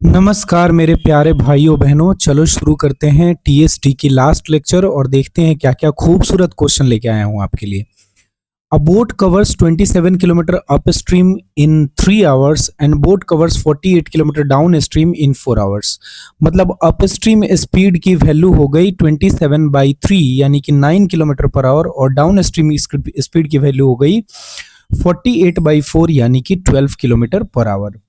नमस्कार मेरे प्यारे भाइयों बहनों, चलो शुरू करते हैं टीएसटी की लास्ट लेक्चर और देखते हैं क्या क्या खूबसूरत क्वेश्चन लेके आया हूं आपके लिए। अ boat covers 27 kilometre up stream in 3 hours and boat covers 48 kilometre downstream in 4 hours. मतलब अप स्ट्रीम स्पीड की वैल्यू हो गई 27/3 यानी कि 9 किलोमीटर पर आवर और डाउन स्ट्रीम स्पीड की वैल्यू हो गई 48/4 यानी कि 12 kilometre per hour.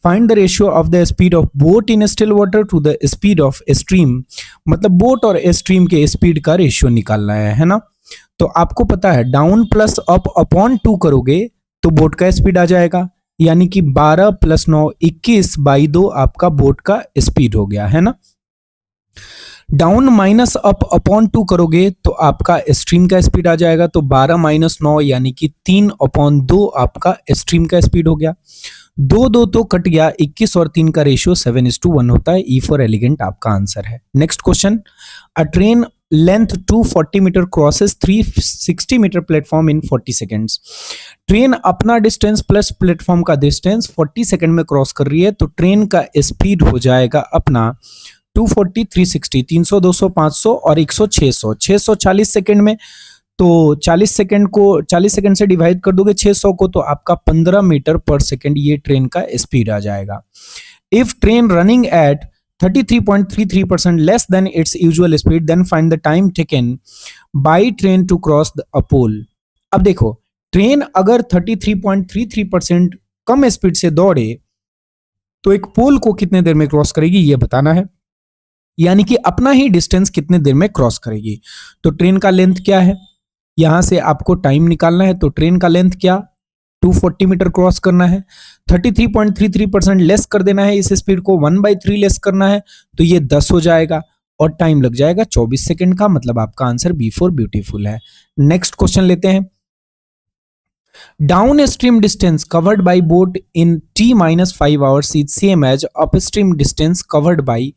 Find the ratio of the speed of boat in still water to the speed of stream. मतलब बोट और स्ट्रीम के स्पीड का रेशियो निकालना है ना। तो आपको पता है डाउन प्लस अप अपॉन 2 करोगे तो बोट का स्पीड आ जाएगा, यानी कि 12 + 9 21/2 आपका बोट का स्पीड हो गया है ना। डाउन माइनस अप अपॉन 2 करोगे तो आपका स्ट्रीम का स्पीड आ जाएगा, तो 12 - 9 यानी कि 3/2 आपका स्ट्रीम का स्पीड हो गया। 2 तो कट गया, 21 और 3 का रेशियो 7:1 होता है। ई फॉर एलिगेंट आपका आंसर है। Next question, a train length 240 metre crosses 360 metre platform in 40 seconds. Train अपना डिस्टेंस प्लस प्लेटफॉर्म का डिस्टेंस 40 सेकेंड में क्रॉस कर रही है, तो ट्रेन का स्पीड हो जाएगा अपना 240 360 300 200 500 और 100 600 640 सेकेंड में। तो 40 सेकंड से डिवाइड कर दोगे 600 को, तो आपका 15 मीटर पर सेकंड ये ट्रेन का स्पीड आ जाएगा। If train running at 33.33% less than its usual speed then find the time taken by train to cross the pole. अब देखो, ट्रेन अगर 33.33% कम स्पीड से दौड़े तो एक पोल को कितने देर में क्रॉस करेगी ये बताना है, यानी कि अपना ही डिस्टेंस कितने देर में क्रॉस करेगी। तो ट्रेन का लेंथ क्या है, यहां से आपको टाइम निकालना है। तो ट्रेन का लेंथ क्या, 240 मीटर क्रॉस करना है, 33.33% लेस कर देना है, इस स्पीड को 1/3 लेस करना है, तो ये 10 हो जाएगा और टाइम लग जाएगा 24 सेकंड का। मतलब आपका आंसर बी फॉर ब्यूटीफुल है। नेक्स्ट क्वेश्चन लेते हैं। Downstream distance covered by boat in t-5 hours is same as upstream distance covered by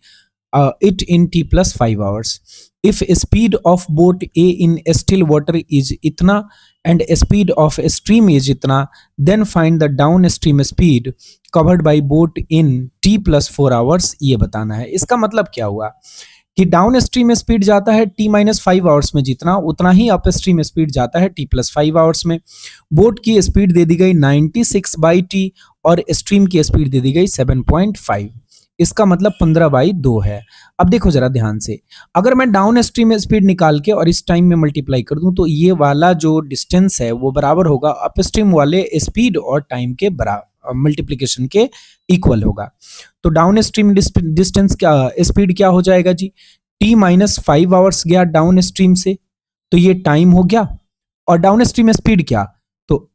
it in t plus 5 hours. If speed of boat A in still water is इतना and speed of stream is इतना, then find the downstream speed covered by boat in t plus 4 hours। ये बताना है। इसका मतलब क्या हुआ कि डाउन स्ट्रीम स्पीड जाता है t-5 आवर्स में, जितना उतना ही अप स्ट्रीम स्पीड जाता है t+5 आवर्स में। बोट की स्पीड दे दी गई 96/t और स्ट्रीम की स्पीड दे दी गई 7.5। इसका मतलब 15/2 है। अब देखो जरा ध्यान से, अगर मैं डाउन स्ट्रीम स्पीड निकाल के और इस टाइम में मल्टीप्लाई कर दूं तो ये वाला जो डिस्टेंस है वो बराबर होगा अप स्ट्रीम वाले स्पीड और टाइम के बराबर मल्टीप्लीकेशन के इक्वल होगा। तो डाउन स्ट्रीम डिस्टेंस क्या स्पीड क्या हो जाएगा जी, t-5 आवर्स गया डाउन स्ट्रीम से, तो ये टाइम हो गया। और डाउन स्ट्रीम स्पीड क्या, तो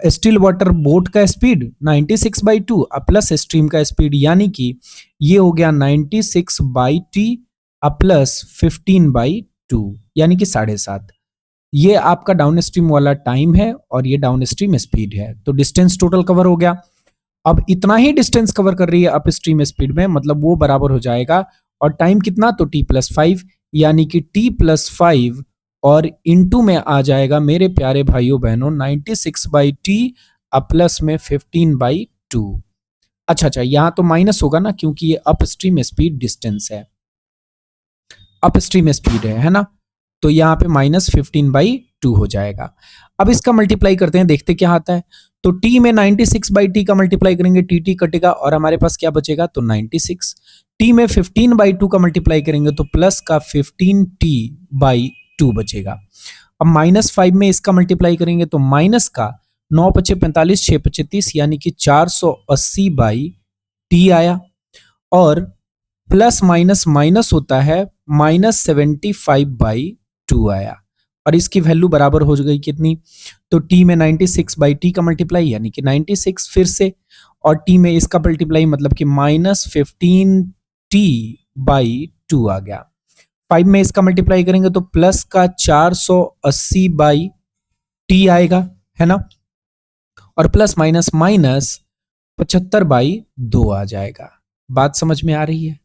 स्टिल वाटर बोट का स्पीड 96/2 प्लस स्ट्रीम का स्पीड, यानी कि ये हो गया 96/t प्लस 15/2 यानी कि 7.5। ये आपका डाउन स्ट्रीम वाला टाइम है और ये डाउन स्ट्रीम स्पीड है। तो डिस्टेंस टोटल कवर हो गया। अब इतना ही डिस्टेंस कवर कर रही है अप स्ट्रीम स्पीड में, मतलब वो बराबर हो जाएगा। और टाइम कितना, तो t+5 यानी कि t+5 और इनटू में आ जाएगा मेरे प्यारे भाइयों बहनों 96/t प्लस में 15/2। अच्छा, यहां तो माइनस होगा ना, क्योंकि ये अप स्ट्रीम स्पीड डिस्टेंस है, अप स्ट्रीम स्पीड है ना। तो यहाँ पे -15/2 हो जाएगा। अब इसका मल्टीप्लाई करते हैं, देखते क्या आता है। तो t में 96/t का मल्टीप्लाई करेंगे, टी कटेगा और हमारे पास क्या बचेगा, तो 96। t में 15/2 का मल्टीप्लाई करेंगे तो प्लस का 15t/2 बचेगा। अब -5 में इसका मल्टीप्लाई करेंगे तो माइनस का 9 × 5 = 45 6 × 5 = 30 यानी कि 480/t आया। और प्लस माइनस माइनस होता है -75/2 आया। और इसकी वैल्यू बराबर हो गई कितनी, तो t में 96/t का मल्टीप्लाई यानी कि 96 फिर से, और t में इसका मल्टीप्लाई मतलब कि -15t/2 आ गया। 5 में इसका मल्टीप्लाई करेंगे तो प्लस का 480/t आएगा, है ना। और प्लस माइनस माइनस 75/2 आ जाएगा। बात समझ में आ रही है।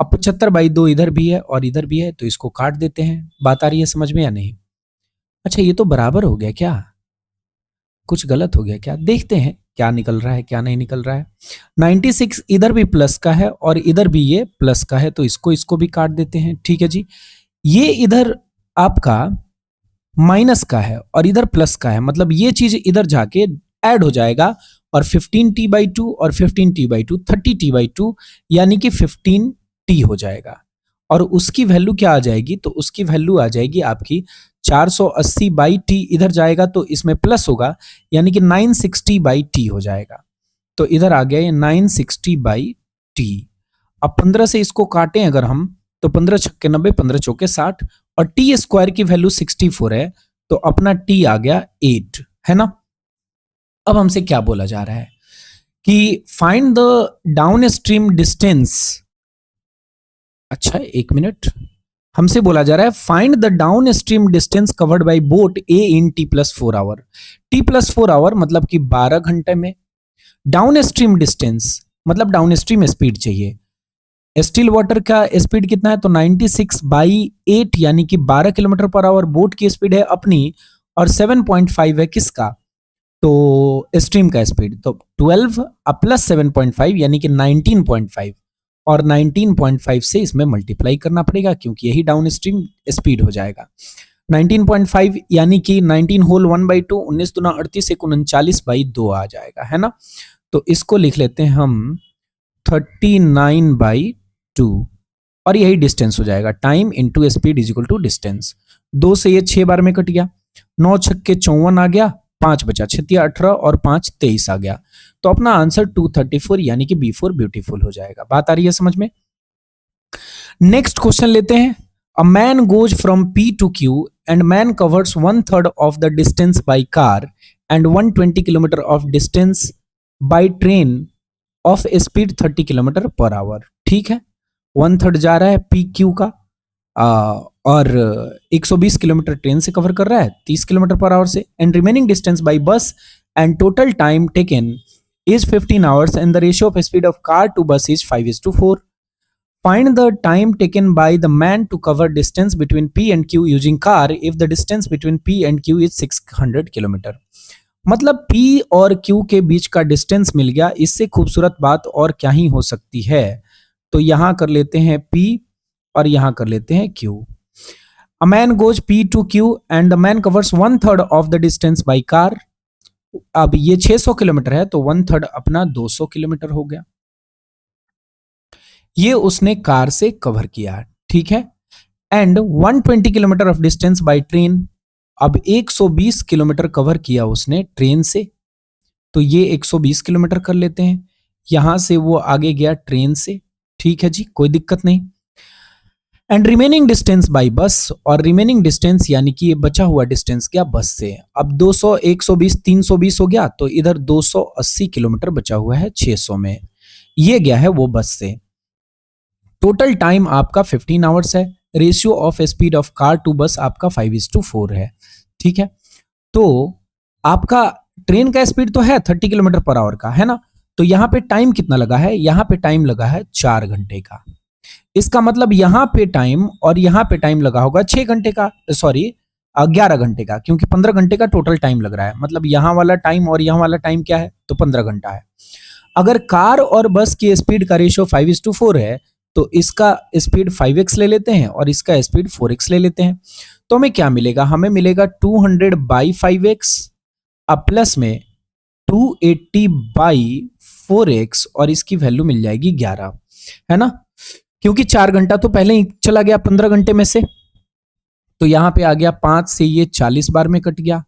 अब 75/2 इधर भी है और इधर भी है, तो इसको काट देते हैं। बात आ रही है समझ में या नहीं। अच्छा, ये तो बराबर हो गया क्या, कुछ गलत हो गया क्या, देखते हैं क्या निकल रहा है क्या नहीं निकल रहा है। 96 इधर भी प्लस का है और इधर भी ये प्लस का है, तो इसको भी काट देते हैं। ठीक है जी, ये इधर आपका माइनस का है और इधर प्लस का है, मतलब ये चीज इधर जाके ऐड हो जाएगा और 15t/2 और 15t/2 30t/2 यानी कि 15t हो जाएगा। और उसकी वैल्यू क्या आ जाएगी, तो उसकी वैल्यू आ जाएगी आपकी 480/t, इधर जाएगा तो इसमें प्लस होगा यानी कि 960/t हो जाएगा। तो इधर आ गया ये 960/t। अब 15 से इसको काटें अगर हम, तो 15 छक्के 90, 15 चौके 60 और टी स्क्वायर की वैल्यू 64 है, तो अपना टी आ गया 8, है ना। अब हमसे क्या बोला जा रहा है कि find the downstream distance. अच्छा एक मिनट, हमसे बोला जा रहा है find the downstream distance covered by boat A in t+4 hour. t+4 hour मतलब कि 12 घंटे में। डाउन स्ट्रीम डिस्टेंस मतलब डाउन स्ट्रीम स्पीड चाहिए। स्टिल वाटर का स्पीड कितना है, तो 96/8 यानी कि 12 किलोमीटर पर आवर बोट की स्पीड है अपनी, और 7.5 है किसका, तो स्ट्रीम का स्पीड। तो 12 प्लस 7.5 यानी कि 19.5, और 19.5 से इसमें मल्टीप्लाई करना पड़ेगा क्योंकि यही डाउन स्ट्रीम स्पीड हो जाएगा। 19.5 यानी कि 19 होल 1/2, 19 दूना 38, 39/2 आ जाएगा, है ना। तो इसको लिख लेते हैं हम 39/2 और यही डिस्टेंस हो जाएगा। Time into speed is equal to distance. 2 से ये 6 बार में कट गया, 9 छक्के 54 आ गया, 5 बचा, 6 18 और 5 23 आ गया। तो अपना आंसर 234 यानी कि B4 ब्यूटीफुल हो जाएगा। बात आ रही है समझ में। नेक्स्ट क्वेश्चन लेते हैं। A man goes from P to Q and man covers 1/3 of the distance by car and 120 kilometre of distance by train of speed 30 kilometre per our. ठीक है, 1/3 जा रहा है PQ का और 120 किलोमीटर ट्रेन से कवर कर रहा है 30 किलोमीटर पर आवर से, एंड रिमेनिंग डिस्टेंस बाय बस and total time taken is 15 hours and the ratio of speed of car to bus is 5:4. Find the time taken by the man to cover distance between P and Q using car if the distance between P and Q is 600 km. मतलब P और Q के बीच का distance मिल गया, इससे खूबसूरत बात और क्या ही हो सकती है। तो यहां कर लेते हैं P और यहां कर लेते हैं Q। A man goes P to Q and the man covers 1/3 of the distance by car. अब ये 600 किलोमीटर है तो 1/3 अपना 200 किलोमीटर हो गया, ये उसने कार से कवर किया। ठीक है, and 120 kilometre of distance by train. अब 120 किलोमीटर कवर किया उसने ट्रेन से, तो ये 120 किलोमीटर कर लेते हैं। यहां से वो आगे गया ट्रेन से। ठीक है जी, कोई दिक्कत नहीं। And remaining distance by bus, और रिमेनिंग डिस्टेंस यानी कि ये बचा हुआ डिस्टेंस क्या, बस से। अब 200 120 320 हो गया, तो इधर 280 किलोमीटर बचा हुआ है 600 में, ये गया है वो बस से। टोटल टाइम आपका 15 आवर्स है। Ratio of speed of car to bus आपका 5:4 है। ठीक है, तो आपका ट्रेन का स्पीड तो है 30 किलोमीटर पर आवर का, है ना। तो यहां पे टाइम कितना लगा है, यहां पे टाइम लगा है 4 घंटे का। इसका मतलब यहां पे टाइम और यहां पे टाइम लगा होगा 6 घंटे का, सॉरी 11 घंटे का, क्योंकि 15 घंटे का टोटल टाइम लग रहा है। मतलब यहां वाला टाइम और यहां वाला टाइम क्या है, तो 15 घंटा है। अगर कार और बस की स्पीड का रेशियो 5:4 है, तो इसका स्पीड 5x ले लेते हैं और इसका स्पीड 4x ले लेते हैं। तो हमें क्या मिलेगा, हमें मिलेगा 200/5x अब प्लस में 280/4x और इसकी वैल्यू मिल जाएगी 11, है ना। क्योंकि 4 घंटा तो पहले ही चला गया 15 घंटे में से, तो यहां पे आ गया 5 से ये 40 बार में कट गया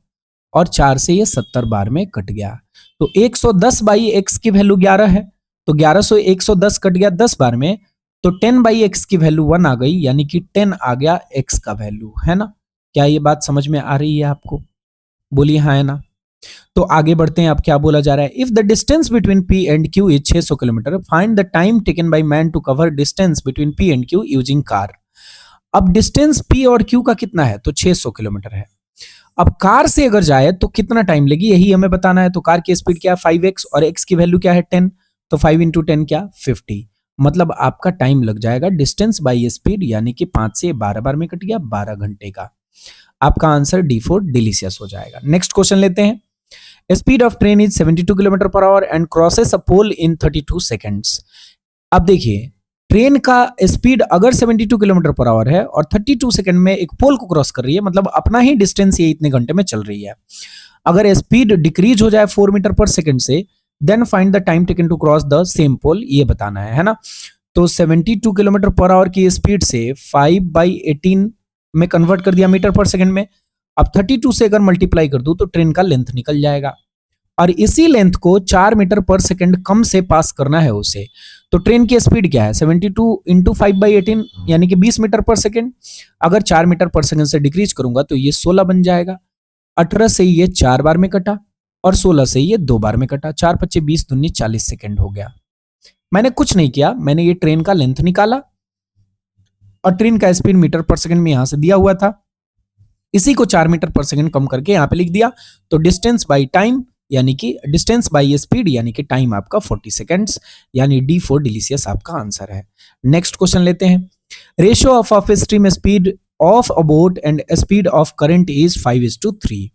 और 4 से ये 70 बार में कट गया। तो 110/x की वैल्यू 11 है, तो 11 से 110 कट गया 10 बार में, तो 10/x की वैल्यू 1 आ गई, यानी कि 10 आ गया x का वैल्यू, है ना। क्या ये बात समझ में आ रही है आपको, बोलिए हाँ है ना। तो आगे बढ़ते हैं, अब क्या बोला जा रहा है। If the distance between P and Q is 600 kilometre, find the time taken by man to cover distance between P and Q using car. अब डिस्टेंस P और Q का कितना है, तो 600 किलोमीटर है। अब कार से अगर जाए तो कितना टाइम लगी, यही हमें बताना है। तो कार की स्पीड क्या है 5x और x की वैल्यू क्या है 10, तो 5 × 10 क्या 50। मतलब आपका टाइम लग जाएगा डिस्टेंस बाय स्पीड, यानी कि 5 से 12 बार में कट गया 12 घंटे का। आपका आंसर D4 डिलीशियस हो जाएगा। नेक्स्ट क्वेश्चन लेते हैं। Speed of train is 72 kilometre per hour and crosses a pole in 32 seconds. अब देखिए, ट्रेन का स्पीड अगर 72 किलोमीटर पर आवर है और 32 सेकंड में एक पोल को क्रॉस कर रही है, मतलब अपना ही डिस्टेंस ये इतने घंटे में चल रही है। अगर स्पीड डिक्रीज हो जाए 4 मीटर पर सेकंड से, then find the time taken to cross the same pole, ये बताना है ना। तो 72 किलोमीटर पर आवर की स्पीड से 5/18 में कन्वर्ट कर दिया मीटर पर सेकंड में। अब 32 से अगर मल्टीप्लाई कर दूं तो ट्रेन का लेंथ निकल जाएगा, और इसी लेंथ को 4 मीटर पर सेकंड कम से पास करना है उसे। तो ट्रेन की स्पीड क्या है, 72 इंटू 5/18 यानी कि 20 मीटर पर सेकंड। अगर 4 मीटर पर सेकंड से डिक्रीज करूंगा तो ये 16 बन जाएगा। 18 से ये 4 बार में कटा और 16 से ये 2 बार में कटा। 4 पच्चे 20 दूनी 40 सेकंड हो गया। मैंने कुछ नहीं किया, मैंने ये ट्रेन का लेंथ निकाला और ट्रेन का स्पीड मीटर पर सेकंड में यहां से दिया हुआ था, इसी को 4 मीटर पर सेकंड कम करके यहां पे लिख दिया। तो डिस्टेंस बाई टाइम यानी कि डिस्टेंस बाई स्पीड यानी कि टाइम आपका 40 सेकंड्स, यानी डी फॉर डिलीशियस आपका आंसर है। नेक्स्ट क्वेश्चन लेते हैं। Ratio of up stream speed of a boat and speed of current is 5:3।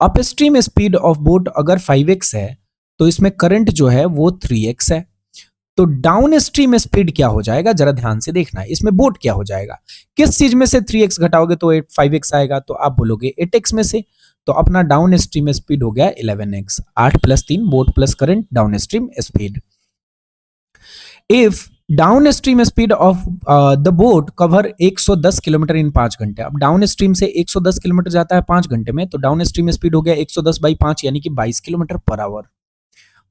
Up stream speed of boat अगर 5x है तो इसमें करंट जो है वो 3x है। तो डाउन स्ट्रीम स्पीड क्या हो जाएगा, जरा ध्यान से देखना है, इसमें बोट क्या हो जाएगा। किस चीज में से 3x घटाओगे तो 5x आएगा, तो आप बोलोगे 8x में से। तो अपना डाउन स्ट्रीम स्पीड हो गया 11x। 8 + 3 boat plus current down stream speed. If down stream speed of the boat cover 110 kilometre इन 5 घंटे। अब डाउन स्ट्रीम से 110 किलोमीटर जाता है 5 घंटे में, तो डाउन स्ट्रीम स्पीड हो गया 110/5 यानी कि 22 किलोमीटर पर आवर।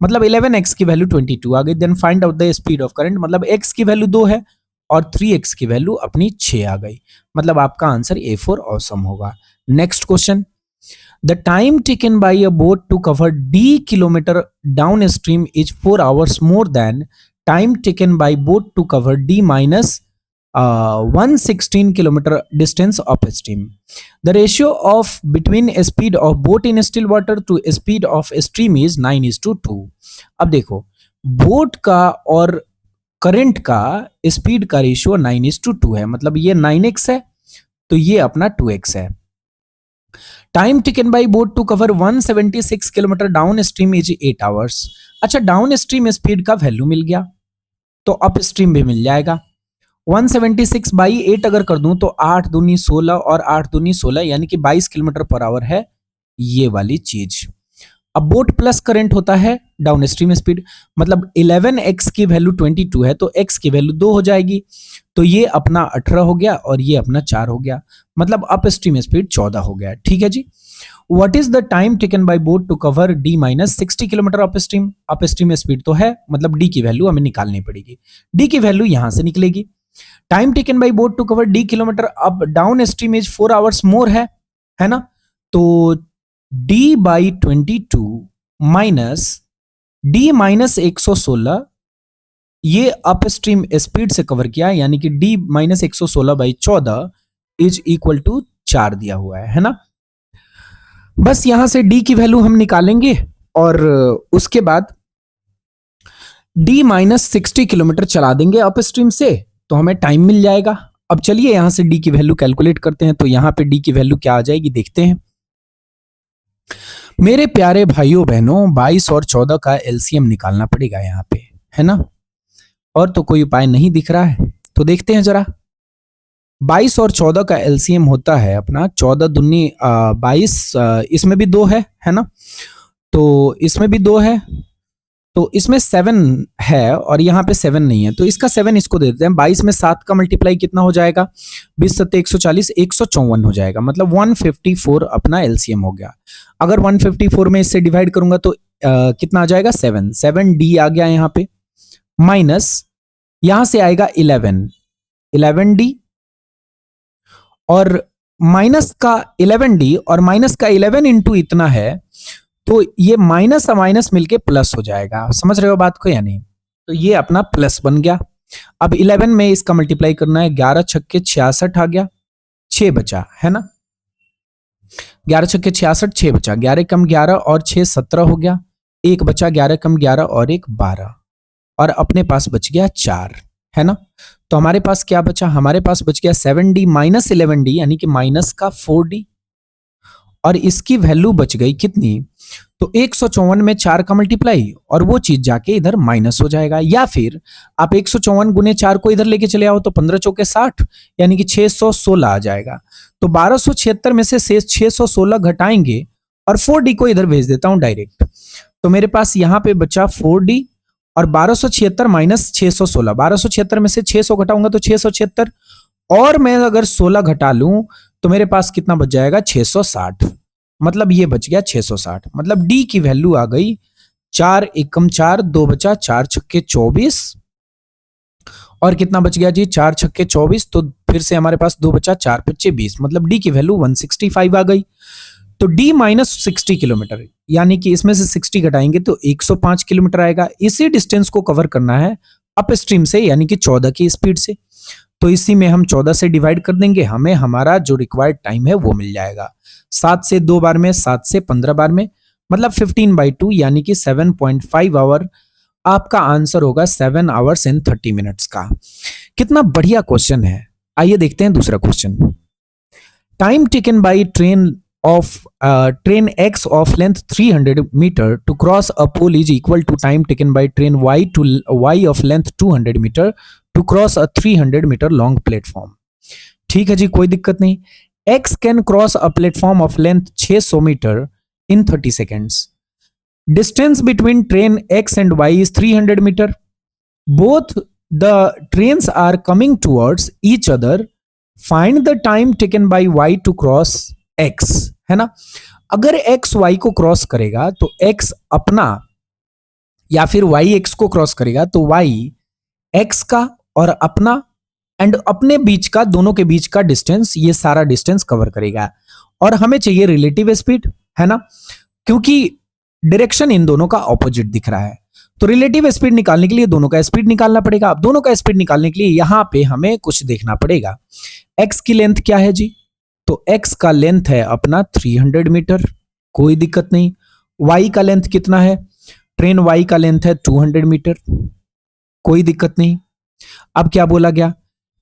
मतलब 11x की वैल्यू 22 आ गई। Then find out the speed of current, मतलब x की वैल्यू 2 है और 3x की वैल्यू अपनी 6 आ गई। मतलब आपका आंसर A फॉर ऑसम होगा। Next question. The time taken by a boat to cover d kilometer downstream is 4 hours more than time taken by boat to cover d minus 116 kilometer distance upstream. The ratio of between speed of boat in still water to speed of stream is 9:2। अब देखो, boat का और current का speed का ratio 9:2 है, मतलब ये 9x है तो ये अपना 2x है। Time taken by boat to cover 176 kilometre downstream is 8 hours. अच्छा, डाउन स्ट्रीम स्पीड का वैल्यू मिल गया तो अप स्ट्रीम भी मिल जाएगा। 176/8 अगर कर दूं तो 8 दूनी 16 और 8 दूनी 16 यानी कि 22 किलोमीटर पर आवर है ये वाली चीज। अब बोट प्लस करंट होता है डाउन स्ट्रीम स्पीड, मतलब 11x की वैल्यू 22 है तो x की वैल्यू 2 हो जाएगी, तो ये अपना 18 हो गया और ये अपना 4 हो गया, मतलब अप स्ट्रीम स्पीड 14 हो गया। ठीक है जी। What is the time taken by boat to cover d - 60 kilometre upstream. Upstream speed तो है, मतलब d की वैल्यू हमें निकालनी पड़ेगी। d की वैल्यू यहां से निकलेगी। Time taken by boat to cover d kilometre up downstream is 4 hours more है ना। तो d/22 माइनस d - 116 ये अप स्ट्रीम स्पीड से कवर किया, यानी कि d - 116/14 इज इक्वल टू 4 दिया हुआ है ना। बस यहां से d की वैल्यू हम निकालेंगे और उसके बाद d - 60 किलोमीटर चला देंगे अप स्ट्रीम से तो हमें टाइम मिल जाएगा। अब चलिए यहां से d की वैल्यू कैलकुलेट करते हैं, तो यहां पे d की वैल्यू क्या आ जाएगी देखते हैं। मेरे प्यारे भाइयों बहनों, 22 और 14 का एलसीएम निकालना पड़ेगा यहाँ पे, है ना। और तो कोई उपाय नहीं दिख रहा है, तो देखते हैं जरा। 22 और 14 का एलसीएम होता है अपना 14 दूनी 22, इसमें भी 2 है ना, तो इसमें भी 2 है, तो इसमें 7 है और यहाँ पे 7 नहीं है, तो इसका 7 इसको दे देते हैं। 22 में 7 का मल्टीप्लाई कितना हो जाएगा, 20 7 140, 154 हो जाएगा, मतलब 154 अपना एलसीएम हो गया। अगर 154 में इससे डिवाइड करूंगा तो कितना आ जाएगा, 7d आ गया यहाँ पे, माइनस यहां से आएगा 11d और माइनस का 11d और माइनस का 11 इंटू इतना है, तो ये माइनस और माइनस मिलके प्लस हो जाएगा। समझ रहे हो बात को या नहीं। तो ये अपना प्लस बन गया। अब 11 में इसका मल्टीप्लाई करना है, 11 छक्के 66 आ गया, 6 बचा, है ना। 11 छक्के 66, 6 बचा, 11 कम 11 और 6 17 हो गया, 1 बचा, 11 कम 11 और 1 12, और अपने पास बच गया 4, है ना। तो हमारे पास क्या बचा, हमारे पास बच गया 7d - 11d यानी कि माइनस का 4d, और इसकी वैल्यू बच गई कितनी, तो 154 में 4 का मल्टीप्लाई और वो चीज जाके इधर माइनस हो जाएगा, या फिर आप 154 गुने 4 को इधर लेके चले आओ तो 15 चौके 60 यानी कि 616 आ जाएगा। तो 1276 में से शेष 616 घटाएंगे और 4D को इधर भेज देता हूं डायरेक्ट। तो मेरे पास यहां पे बचा 4D और 1276 माइनस 616, 1276 में से 600 घटाऊंगा तो 676 और मैं अगर 16 घटा लूं तो मेरे पास कितना बच जाएगा 660, मतलब ये बच गया 660। मतलब डी की वैल्यू आ गई 4 एकम 4, 2 बचा 4 छक्के 24 और कितना बच गया जी 4 छक्के 24, तो फिर से हमारे पास 2 बचा 4 पच्चे 20, मतलब डी की वैल्यू 165 आ गई। तो डी माइनस 60 किलोमीटर यानी कि इसमें से 60 घटाएंगे तो 105 किलोमीटर आएगा। इसी डिस्टेंस को कवर करना है अप स्ट्रीम से यानी कि 14 की स्पीड से, तो इसी में हम 14 से डिवाइड कर देंगे, हमें हमारा जो रिक्वायर्ड टाइम है वो मिल जाएगा। 7 से 2 बार में, 7 से 15 बार में, मतलब 15/2 यानी कि 7.5 आवर आपका आंसर होगा 7 आवर्स एंड 30 मिनट्स का। कितना बढ़िया क्वेश्चन है। आइए देखते हैं दूसरा question. Time taken bye train X of length 300 meter to cross a pole is equal to time taken by train Y of length 200 meter to cross a 300 meter long platform। ठीक है जी, कोई दिक्कत नहीं। X can cross a platform of length 600 meter in 30 seconds। Distance between train X and Y is 300 meter। Both the trains are coming towards each other। Find the time taken by Y to cross X, है ना। अगर X Y को cross करेगा तो X अपना, या फिर Y X को क्रॉस करेगा तो Y X का और अपना एंड अपने बीच का, दोनों के बीच का डिस्टेंस, ये सारा डिस्टेंस कवर करेगा। और हमें चाहिए रिलेटिव स्पीड, है ना, क्योंकि डायरेक्शन इन दोनों का ऑपोजिट दिख रहा है। तो रिलेटिव स्पीड निकालने के लिए दोनों का स्पीड निकालना पड़ेगा। अब दोनों का स्पीड निकालने के लिए यहां पे हमें कुछ देखना पड़ेगा। X की लेंथ क्या है जी, तो X का लेंथ है अपना 300 मीटर, कोई दिक्कत नहीं। Y का लेंथ कितना है, ट्रेन Y का लेंथ है 200 मीटर, कोई दिक्कत नहीं। अब क्या बोला गया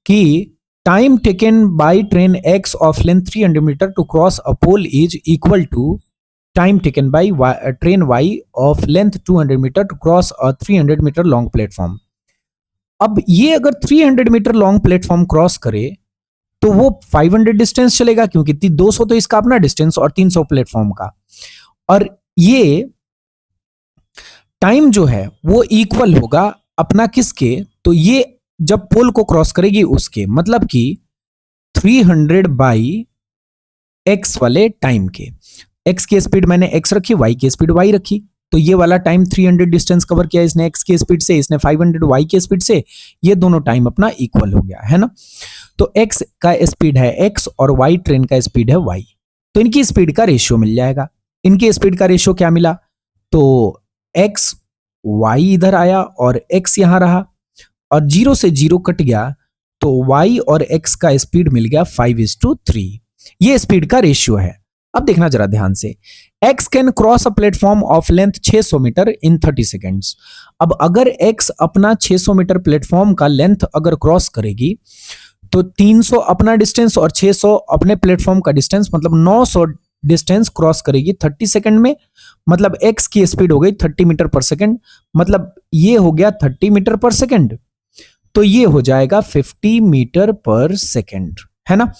कि time taken by train X of length 300 metre to cross a pole is equal to time taken by train Y of length 200 metre to cross a 300 metre long platform. अब ये अगर 300 मीटर लॉन्ग प्लेटफॉर्म क्रॉस करे तो वो 500 distance चलेगा, क्योंकि 200 तो इसका अपना डिस्टेंस और 300 प्लेटफॉर्म का, और ये टाइम जो है वो इक्वल होगा अपना किसके, तो ये जब पोल को क्रॉस करेगी उसके, मतलब कि 300 बाई एक्स वाले टाइम के। एक्स की स्पीड मैंने एक्स रखी, वाई की स्पीड वाई रखी, तो ये वाला टाइम 300 डिस्टेंस कवर किया इसने एक्स की स्पीड से, इसने 500 वाई की स्पीड से, ये दोनों टाइम अपना इक्वल हो गया, है ना। तो एक्स का स्पीड है एक्स और वाई ट्रेन का स्पीड है वाई, तो इनकी स्पीड का रेशियो मिल जाएगा। इनकी स्पीड का रेशियो क्या मिला, तो एक्स वाई इधर आया और एक्स यहां रहा और 0 से 0 कट गया, तो वाई और एक्स का स्पीड मिल गया 5:3। ये स्पीड का रेशियो है। अब देखना जरा ध्यान से, x can cross a platform of length 600 metre in 30 seconds. अब अगर x अपना 600 मीटर प्लेटफॉर्म का लेंथ अगर क्रॉस करेगी तो 300 अपना डिस्टेंस और 600 अपने प्लेटफॉर्म का डिस्टेंस, मतलब 900 डिस्टेंस क्रॉस करेगी 30 सेकंड में। मतलब x की स्पीड हो गई 30 मीटर पर सेकंड, मतलब ये हो गया 30 मीटर पर सेकंड, तो ये हो जाएगा 50 मीटर पर सेकंड, है ना।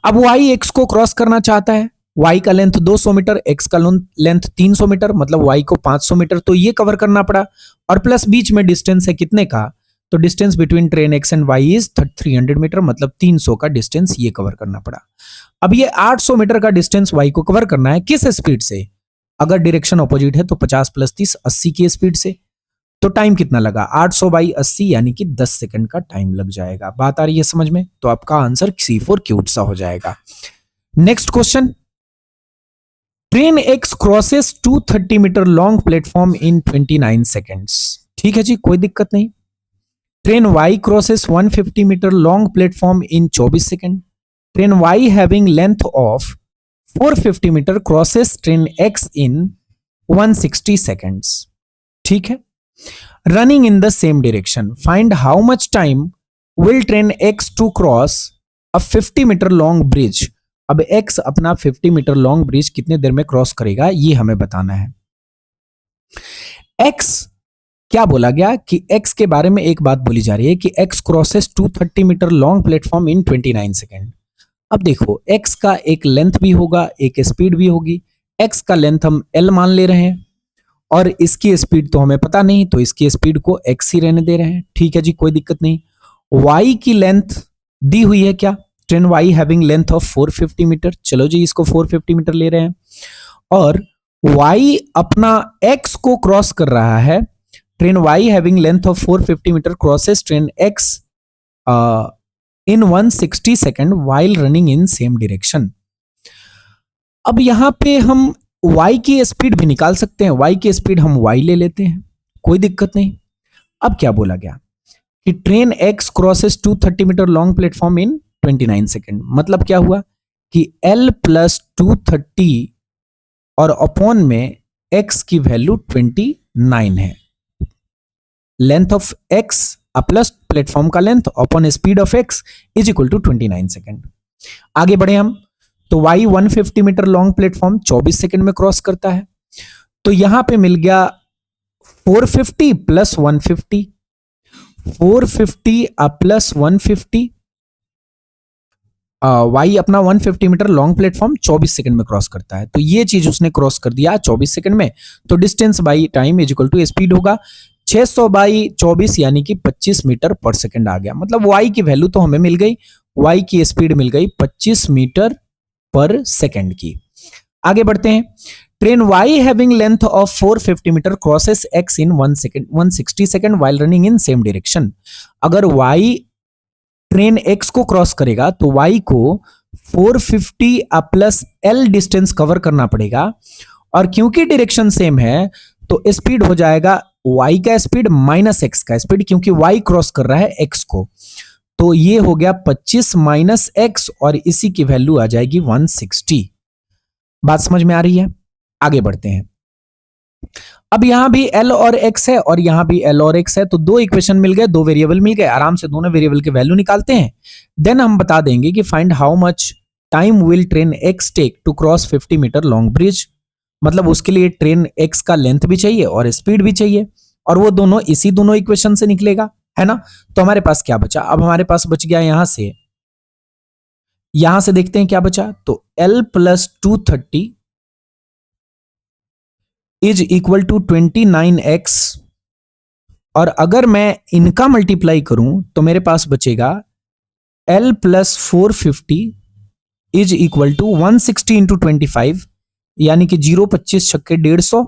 अब y x को क्रॉस करना चाहता है, y का लेंथ 200 मीटर, x का लेंथ 300 मीटर, मतलब y को 500 मीटर, तो ये कवर करना पड़ा, और प्लस बीच में डिस्टेंस है कितने का, तो distance between train x and y is 300 metre, मतलब 300 का डिस्टेंस ये कवर करना पड़ा। अब ये 800 मीटर का डिस्टेंस y को कवर करना है किस स्पीड से, अगर डायरेक्शन ऑपोजिट है तो 50 + 30 80 की स्पीड से। तो टाइम कितना लगा, 800/80 यानी कि 10 सेकंड का टाइम लग जाएगा। बात आ रही है समझ में, तो आपका आंसर C4 क्यूट सा हो जाएगा। Next question, train X crosses 230 metre long platform in 29 seconds. ठीक है जी, कोई दिक्कत नहीं। Train Y crosses 150 metre long platform in 24 second. Train Y having length of 450 metre crosses train X in 160 seconds. ठीक है, running in the same direction, find how much time will train X to cross a 50 meter long bridge अब x अपना 50 metre long bridge कितने देर में cross करेगा ये हमें बताना है। x क्या बोला गया कि x के बारे में एक बात बोली जा रही है कि x crosses 230 metre long platform in 29 second. अब देखो x का एक लेंथ भी होगा, एक स्पीड भी होगी। x का लेंथ हम l मान ले रहे हैं और इसकी स्पीड तो हमें पता नहीं, तो इसकी स्पीड को x ही रहने दे रहे हैं। ठीक है जी, कोई दिक्कत नहीं। y की लेंथ दी हुई है क्या, train y having length of 450 metre. चलो जी, इसको 450 मीटर ले रहे हैं और y अपना x को क्रॉस कर रहा है। Train y having length of 450 metre crosses train x in 160 second while running in same direction. अब यहां पे हम y की स्पीड भी निकाल सकते हैं। y की स्पीड हम y ले लेते हैं, कोई दिक्कत नहीं। अब क्या बोला गया कि train x crosses 230 metre long platform in 29 second. मतलब क्या हुआ कि l प्लस 230 और अपॉन में x की वैल्यू 29 है। Length of x plus platform का length upon speed of x is equal to 29 second. आगे बढ़े हम, तो y 150 metre long platform 24 second में क्रॉस करता है। तो यहां पे मिल गया 450 प्लस 150, 450 प्लस 150। y अपना 150 मीटर लॉन्ग प्लेटफॉर्म 24 सेकंड में क्रॉस करता है, तो ये चीज उसने क्रॉस कर दिया 24 सेकंड में। तो distance by time is equal to speed होगा 600 बाई 24 यानी कि 25 मीटर पर सेकंड आ गया। मतलब y की वैल्यू तो हमें मिल गई, y की स्पीड मिल गई 25 मीटर पर सेकंड की। आगे बढ़ते हैं। Train y having length of 450 metre crosses x in 160 second while running in same direction. अगर y ट्रेन x को क्रॉस करेगा तो y को 450 प्लस l डिस्टेंस कवर करना पड़ेगा, और क्योंकि डायरेक्शन सेम है तो स्पीड हो जाएगा y का स्पीड माइनस x का स्पीड, क्योंकि y क्रॉस कर रहा है x को। तो ये हो गया 25 माइनस x और इसी की वैल्यू आ जाएगी 160। बात समझ में आ रही है? आगे बढ़ते हैं। अब यहां भी l और x है और यहां भी l और x है, तो दो इक्वेशन मिल गए, दो वेरिएबल मिल गए। आराम से दोनों वेरिएबल के वैल्यू निकालते हैं। देन हम बता देंगे कि find how much time will train x take to cross 50 metre long bridge. मतलब उसके लिए ट्रेन x का लेंथ भी चाहिए और स्पीड भी चाहिए, और वो दोनों इसी दोनों इक्वेशन से निकलेगा, है ना। तो हमारे पास क्या बचा, अब हमारे पास बच गया यहां से देखते हैं क्या बचा। तो l plus 230 is equal to 29x, और अगर मैं इनका मल्टीप्लाई करूं तो मेरे पास बचेगा l plus 450 is equal to 160 into 25, यानी कि 0 25 छक्के 150,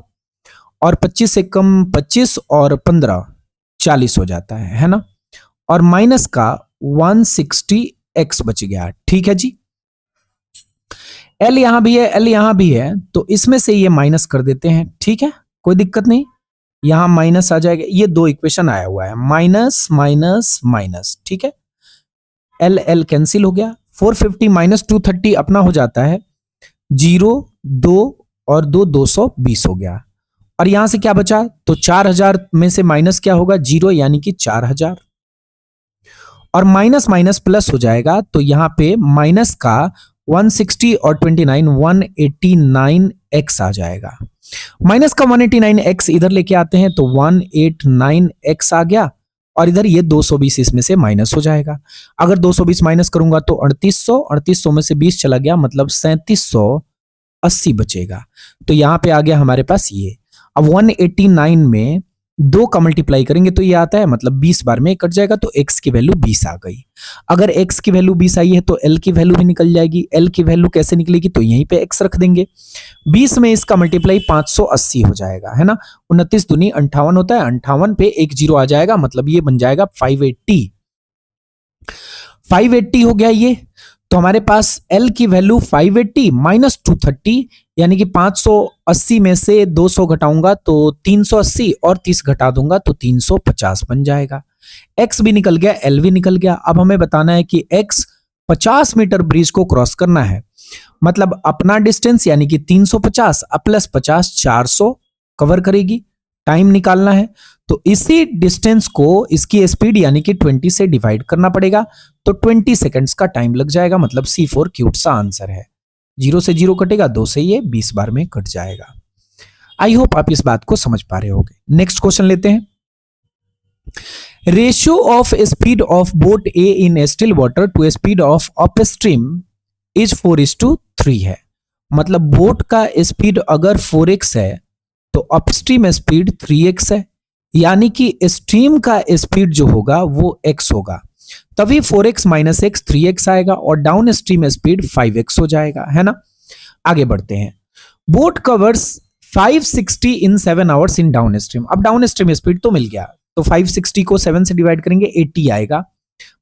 और 25 से कम 25 और 15 40 हो जाता है ना। और माइनस का 160x बच गया। ठीक है जी, L यहां भी है, L यहां भी है, तो इसमें से ये माइनस कर देते हैं। ठीक है, कोई दिक्कत नहीं, यहां माइनस आ जाएगा। ये दो इक्वेशन आया हुआ है, माइनस माइनस माइनस। ठीक है, L L कैंसिल हो गया। 450 माइनस 230 अपना हो जाता है 0, 2 और 2 220 हो गया। और यहां से क्या बचा, तो 4000 में से माइनस क्या होगा, 0, यानी कि 4000, और माइनस माइनस प्लस हो जाएगा। तो यहां पे माइनस का 160 और 29 189x आ जाएगा। माइनस का 189x इधर लेके आते हैं तो 189x आ गया, और इधर ये 220 इसमें से माइनस हो जाएगा। अगर 220 माइनस करूंगा तो 3800 में से 20 चला गया, मतलब 3780 बचेगा। तो यहां पे आ गया हमारे पास ये। अब 189 में 2 का मल्टीप्लाई करेंगे तो ये आता है, मतलब 20 बार में कट जाएगा, तो x की वैल्यू 20 आ गई। अगर x की वैल्यू 20 आई है तो l की वैल्यू भी निकल जाएगी। l की वैल्यू कैसे निकलेगी, तो यहीं पे x रख देंगे। 20 में इसका मल्टीप्लाई 580 हो जाएगा, है ना। 29 दूनी 58 होता है, 58 पे एक 0 आ जाएगा, मतलब ये बन जाएगा 580। 580 हो गया ये। तो हमारे पास L की वैल्यू 580 माइनस 230, यानी कि 580 में से 200 घटाऊंगा तो 380, और 30 घटा दूंगा तो 350 बन जाएगा। X भी निकल गया, L भी निकल गया। अब हमें बताना है कि X 50 मीटर ब्रिज को क्रॉस करना है, मतलब अपना डिस्टेंस यानी कि 350 प्लस 50 400 कवर करेगी। टाइम निकालना है, तो इसी डिस्टेंस को इसकी स्पीड यानी कि 20 से डिवाइड करना पड़ेगा, तो 20 सेकंड्स का टाइम लग जाएगा, मतलब C4 क्यूट सा आंसर है। 0 से 0 कटेगा, 2 से ये 20 बार में कट जाएगा। आई होप आप इस बात को समझ पा रहे होंगे। नेक्स्ट क्वेश्चन लेते हैं। Ratio of speed of boat A in still water to speed of upstream is 4:3 है। मतलब बोट का स्पीड अगर 4x है तो अपस्ट्रीम स्पीड 3x है, यानी कि स्ट्रीम का स्पीड जो होगा वो x होगा, तभी 4x माइनस एक्स 3x आएगा और डाउन स्ट्रीम स्पीड 5x हो जाएगा, है ना। आगे बढ़ते हैं। Boat covers 560 in 7 hours in down stream. अब डाउन स्ट्रीम स्पीड तो मिल गया, तो 560 को 7 से डिवाइड करेंगे 80 आएगा,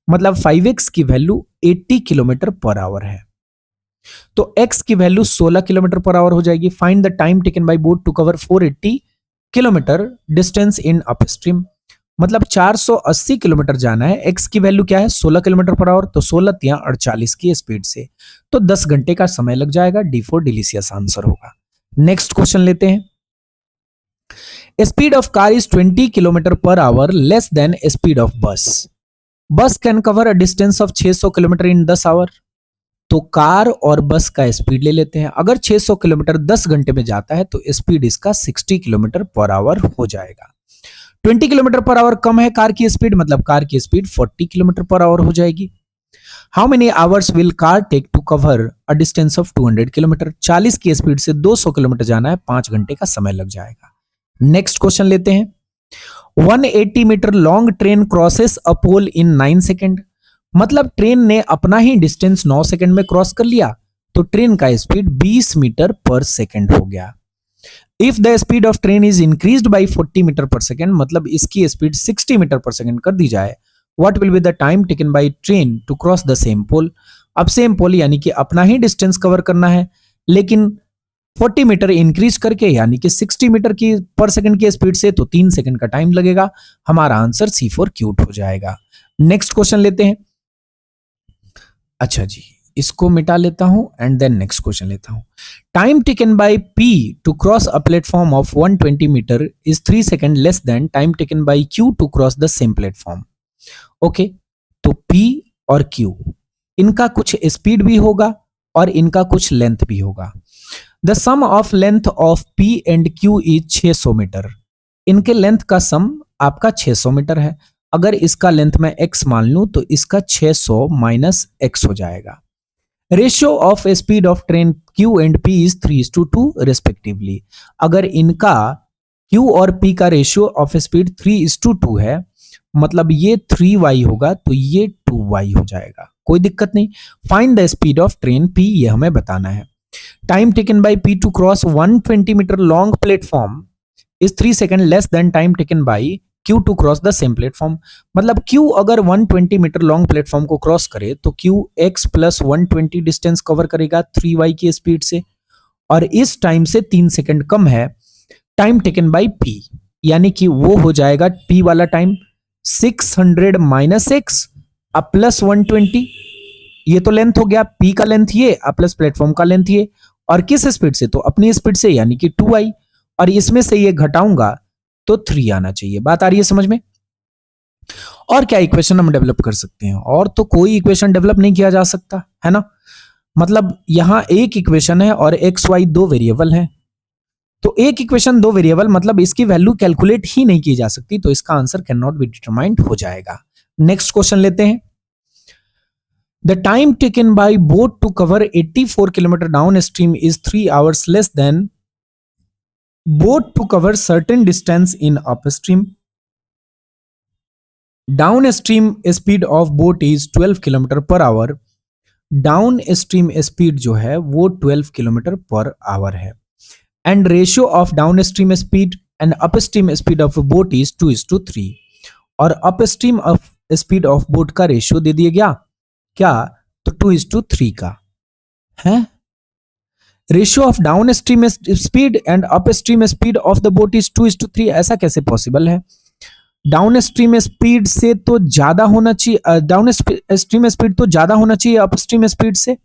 मतलब 5x की वैल्यू 80 किलोमीटर पर आवर है, तो x की वैल्यू 16 किलोमीटर पर आवर हो जाएगी। Find the time taken by boat to cover 480 kilometre distance in upstream. मतलब 480 किलोमीटर जाना है, x की वैल्यू क्या है 16 किलोमीटर पर आवर, तो 16 या 48 की स्पीड से, तो 10 घंटे का समय लग जाएगा। D4 डिलीशियस आंसर होगा। नेक्स्ट क्वेश्चन लेते हैं। Speed of car is 20 kilometre per hour less than speed of bus. Bus can cover a distance of 600 kilometre in 10 hour. तो कार और बस का स्पीड ले लेते हैं। अगर 600 किलोमीटर 10 घंटे में जाता है तो स्पीड इसका 60 किलोमीटर पर आवर हो जाएगा। 20 किलोमीटर पर आवर कम है कार की स्पीड, मतलब कार की स्पीड 40 किलोमीटर पर आवर हो जाएगी। How many hours will car take to cover a distance of 200 kilometre. 40 की स्पीड से 200 किलोमीटर जाना है, 5 घंटे का समय लग जाएगा। नेक्स्ट क्वेश्चन लेते हैं। 180 metre long train crosses a pole in 9 second. मतलब ट्रेन ने अपना ही डिस्टेंस 9 सेकंड में क्रॉस कर लिया, तो ट्रेन का स्पीड 20 मीटर पर सेकंड हो गया। If the speed of train is increased by 40 metre per second, मतलब इसकी स्पीड 60 मीटर पर सेकंड कर दी जाए, what will be the time taken by train to cross the same pole. अब same पोल यानी कि अपना ही डिस्टेंस कवर करना है, लेकिन 40 मीटर इंक्रीज करके यानी कि 60 मीटर की पर सेकंड की स्पीड से, तो 3 सेकंड का टाइम लगेगा। हमारा आंसर C4 क्यूट हो जाएगा। नेक्स्ट क्वेश्चन लेते हैं। अच्छा जी, इसको मिटा लेता हूं एंड देन नेक्स्ट क्वेश्चन लेता हूं। Time taken by P to cross a platform of 120 metre is 3 second less than time taken by Q to cross the same platform. Okay, तो P और Q इनका कुछ स्पीड भी होगा और इनका कुछ लेंथ भी होगा। The sum of length of P and Q is 600 metre. इनके लेंथ का सम आपका 600 मीटर है। अगर इसका लेंथ मैं x मान लूं तो इसका 600 माइनस x हो जाएगा। Ratio of speed of train Q and P is 3:2 respectively. अगर इनका Q और P का रेशियो ऑफ स्पीड 3:2 है, मतलब ये 3y होगा तो ये 2y हो जाएगा। कोई दिक्कत नहीं। Find the speed of train P, ये हमें बताना है। Time taken by P to cross 120 metre long platform is 3 second less than time taken by Q to cross the same platform. मतलब Q अगर 120 मीटर लॉन्ग प्लेटफॉर्म को cross करे तो Q x plus 120 distance cover करेगा 3y की speed से, और इस टाइम से 3 सेकंड कम है टाइम टेकन बाय P, यानी कि वो हो जाएगा P वाला टाइम 600 माइनस एक्स अब प्लस 120। ये तो लेंथ हो गया, P का लेंथ ये प्लस प्लेटफॉर्म का लेंथ ये, और किस स्पीड से, तो अपनी स्पीड से यानी कि 2y, और इसमें से ये घटाऊंगा तो 3 आना चाहिए। बात आ रही है समझ में। और क्या इक्वेशन हम डेवलप कर सकते हैं, और तो कोई इक्वेशन डेवलप नहीं किया जा सकता है ना। मतलब यहां एक इक्वेशन है और एक्स वाई 2 वेरिएबल हैं, तो एक इक्वेशन 2 वेरिएबल मतलब इसकी वैल्यू कैलकुलेट ही नहीं की जा सकती, तो इसका answer can not be determined हो जाएगा। नेक्स्ट क्वेश्चन लेते हैं। The time taken by boat to cover 84 kilometre downstream is 3 hours less than boat to cover certain distance in upstream. Downstream speed of boat is 12 kilometre per our. Downstream speed जो है वो 12 kilometre per hour है। And ratio of downstream speed and upstream speed of boat is 2:3। और upstream of speed of boat का ratio दे दिया गया क्या, तो 2:3 का है। Ratio of downstream speed and upstream speed of the boat is 2:3। ऐसा कैसे पॉसिबल है। डाउन स्ट्रीम स्पीड से तो ज्यादा होना चाहिए, डाउन स्ट्रीम स्पीड तो ज्यादा होना चाहिए अप स्ट्रीम स्पीड से।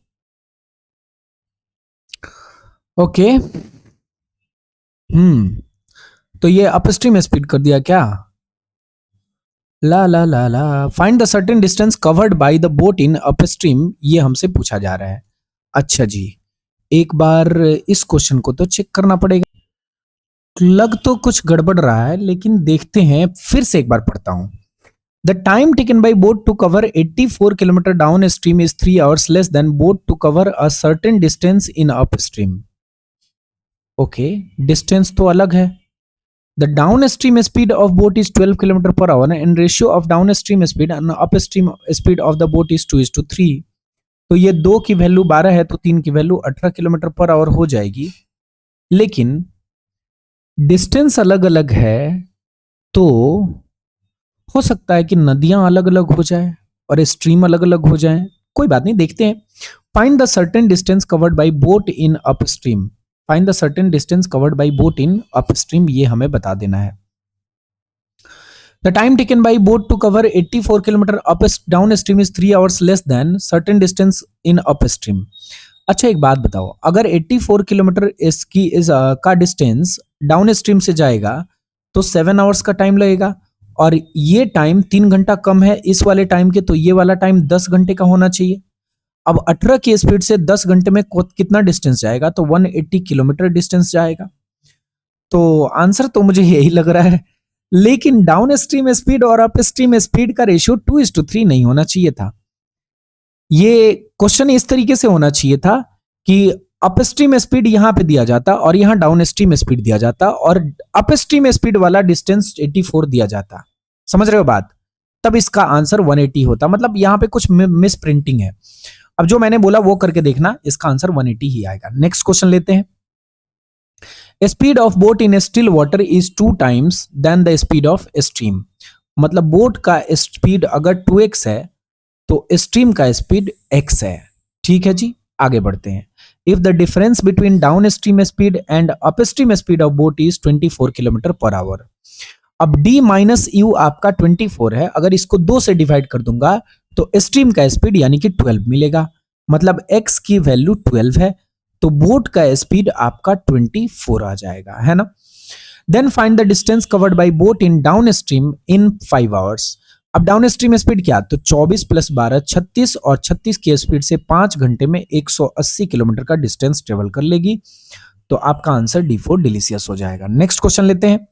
ओके, तो ये अप स्ट्रीम स्पीड कर दिया क्या, ला ला ला ला find the certain distance covered by the boat in upstream, ये हमसे पूछा जा रहा है। अच्छा जी, एक बार इस क्वेश्चन को तो चेक करना पड़ेगा। लग तो कुछ गड़बड़ रहा है, लेकिन देखते हैं, फिर से एक बार पढ़ता हूं। The time taken by boat to cover 84 kilometre downstream is 3 hours less than boat to cover a certain distance in upstream. Okay, distance तो अलग है। The downstream speed of boat is 12 kilometre per hour and ratio of downstream speed and upstream speed of the boat is 2:3। तो ये 2 की value 12 है, तो 3 की value 18 kilometre per hour हो जाएगी। लेकिन डिस्टेंस अलग अलग है, तो हो सकता है कि नदियां अलग अलग हो जाए और स्ट्रीम अलग अलग हो जाए। कोई बात नहीं, देखते हैं। Find the certain distance covered by boat in upstream. Find the certain distance covered by boat in upstream, ये हमें बता देना है। The time taken by boat to cover 84 kilometre up downstream is 3 hours less than certain distance in upstream. अच्छा, एक बात बताओ, अगर 84 किलोमीटर इसकी का डिस्टेंस डाउन स्ट्रीम से जाएगा तो 7 आवर्स का टाइम लगेगा, और ये टाइम 3 घंटा कम है इस वाले टाइम के, तो ये वाला टाइम 10 घंटे का होना चाहिए। अब 18 की स्पीड से 10 घंटे में कितना डिस्टेंस जाएगा, तो 180 किलोमीटर डिस्टेंस जाएगा। तो आंसर तो मुझे यही लग रहा है, लेकिन डाउन स्ट्रीम स्पीड और अप स्ट्रीम स्पीड का रेशियो 2:3 नहीं होना चाहिए था। ये क्वेश्चन इस तरीके से होना चाहिए था कि अपस्ट्रीम स्पीड यहां पे दिया जाता और यहां डाउन स्ट्रीम स्पीड दिया जाता, और अपस्ट्रीम स्पीड वाला डिस्टेंस 84 दिया जाता। समझ रहे हो बात? तब इसका आंसर 180 होता। मतलब यहां पे कुछ मिस प्रिंटिंग है। अब जो मैंने बोला वो करके देखना, इसका आंसर 180 ही आएगा। नेक्स्ट क्वेश्चन लेते हैं। Speed of boat in still water is 2 times than the speed of stream. मतलब बोट का स्पीड अगर 2x है तो स्ट्रीम का स्पीड x है। ठीक है जी, आगे बढ़ते हैं। If the difference between down stream speed and upstream speed of boat is 24 kilometre per our. अब d माइनस यू आपका 24 है, अगर इसको 2 से डिवाइड कर दूंगा तो स्ट्रीम का स्पीड यानी कि 12 मिलेगा। मतलब x की वैल्यू 12 है, तो बोट का स्पीड आपका 24 आ जाएगा, है ना। Then find the distance covered by boat in downstream in 5 hours. अब डाउन स्ट्रीम स्पीड क्या, तो 24 + 12 36, और 36 की स्पीड से 5 घंटे में 180 किलोमीटर का डिस्टेंस ट्रेवल कर लेगी। तो आपका आंसर D4 डिलीशियस हो जाएगा। नेक्स्ट क्वेश्चन लेते हैं।